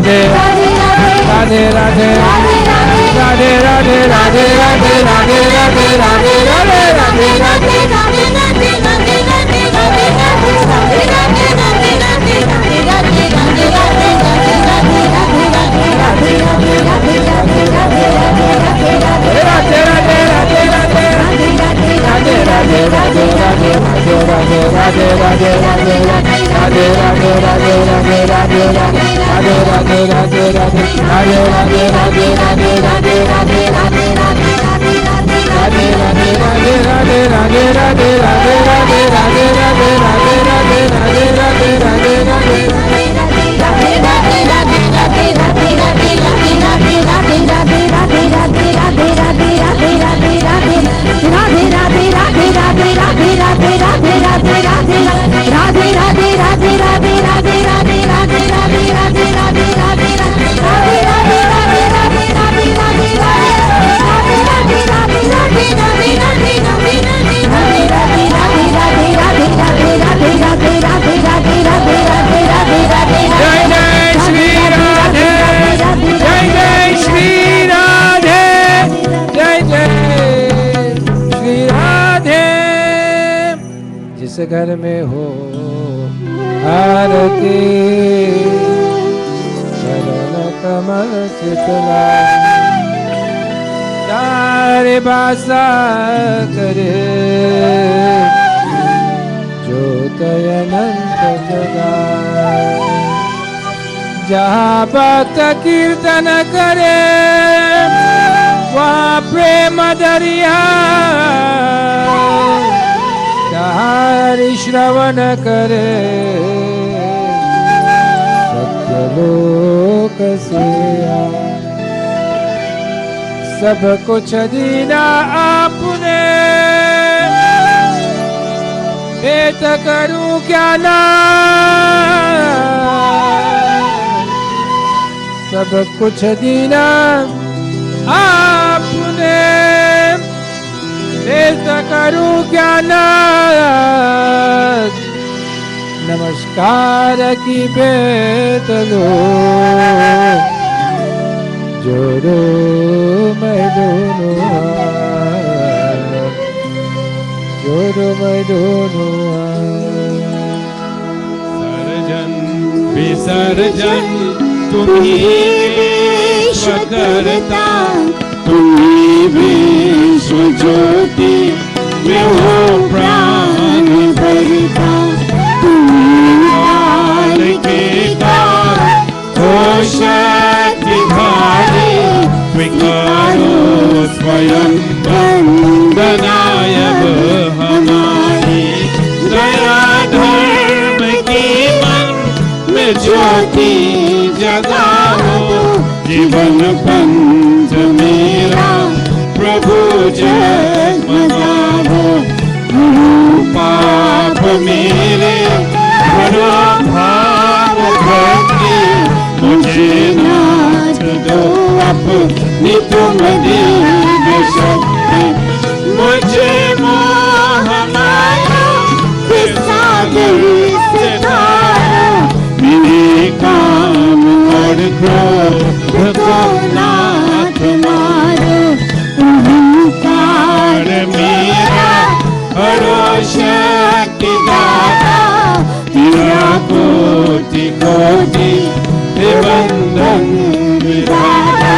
Radhe Radhe Radhe Radhe Radhe Radhe Radhe Radhe Radhe Radhe Radhe Radhe जिस घर में हो आरती चरण कमल चितला तारे बासा करे ज्योत अनंत जगा जहाँ भक्त कीर्तन करे वहाँ प्रेम दरिया हरि श्रवण करे सत्यलोक से सब कुछ दीना आपने बेत करूं क्या ना सब कुछ दीना आपने ऐसा करूं क्या नाज नमस्कार की बेत लो जोड़ो मैं दोनों हाथ जोड़ो मैं दोनों सर्जन विसर्जन तुम्ही विश्व करता तुम्ही विश्व ज्योति में हो प्राण भरता तुम्ही काल के काल हो शक्ति धारी स्वीकारो स्वयं वंदनाय हमारी दया धर्म की मन में ज्योति जगाओ जीवन पंच मेरा प्रभु जगमगाओ पाप मेरे भरो भाव भक्ति मुझे नाथ दो अपनी तुम दिव्य शक्ति मुझे मोह माया विषाद सितारो मेरे काम और क्रोध को नाथ मारो अहंकार मेरा हरो शक्ति दाता तेरा कोटि कोटि बंधन विधाता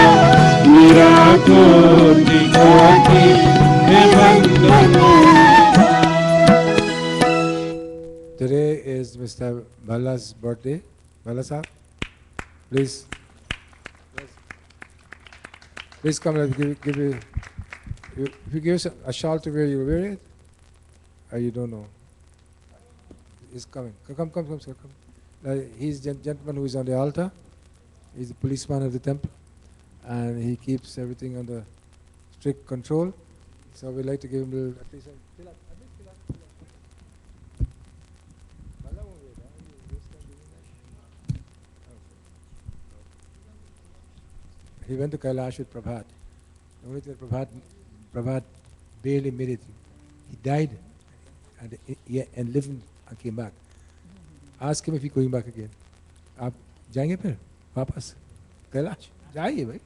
मेरा कोटि कोटि बंधन। Today is Mr. Bala's birthday. Bala sahab, please. Please come and give you. If you give us a shawl to wear, you will wear it? Or you don't know? He's coming. Come. He's the gentleman who is on the altar. He's the policeman of the temple. And he keeps everything under strict control. So we'd like to give him a little, at least fill up. He went to Kailash with Prabhat. Only that Prabhat barely made it. He died and lived and came back. Ask him if he's going back again. आप जाएंगे फिर? वापस कैलाश जाइए भाई.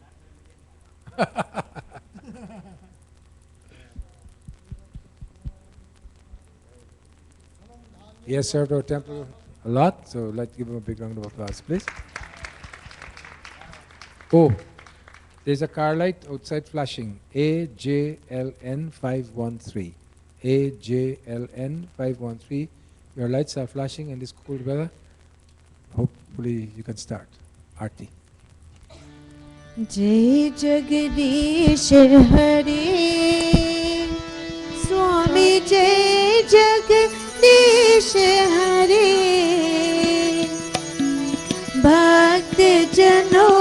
He has served our temple a lot, so let's give him a big round of applause, please. Oh, there's a car light outside flashing. AJLN 513. AJLN 513. Your lights are flashing in this cool weather. Hopefully you can start. Aarti. जय जगदीश हरे स्वामी जय जगदीश हरे भक्त जनों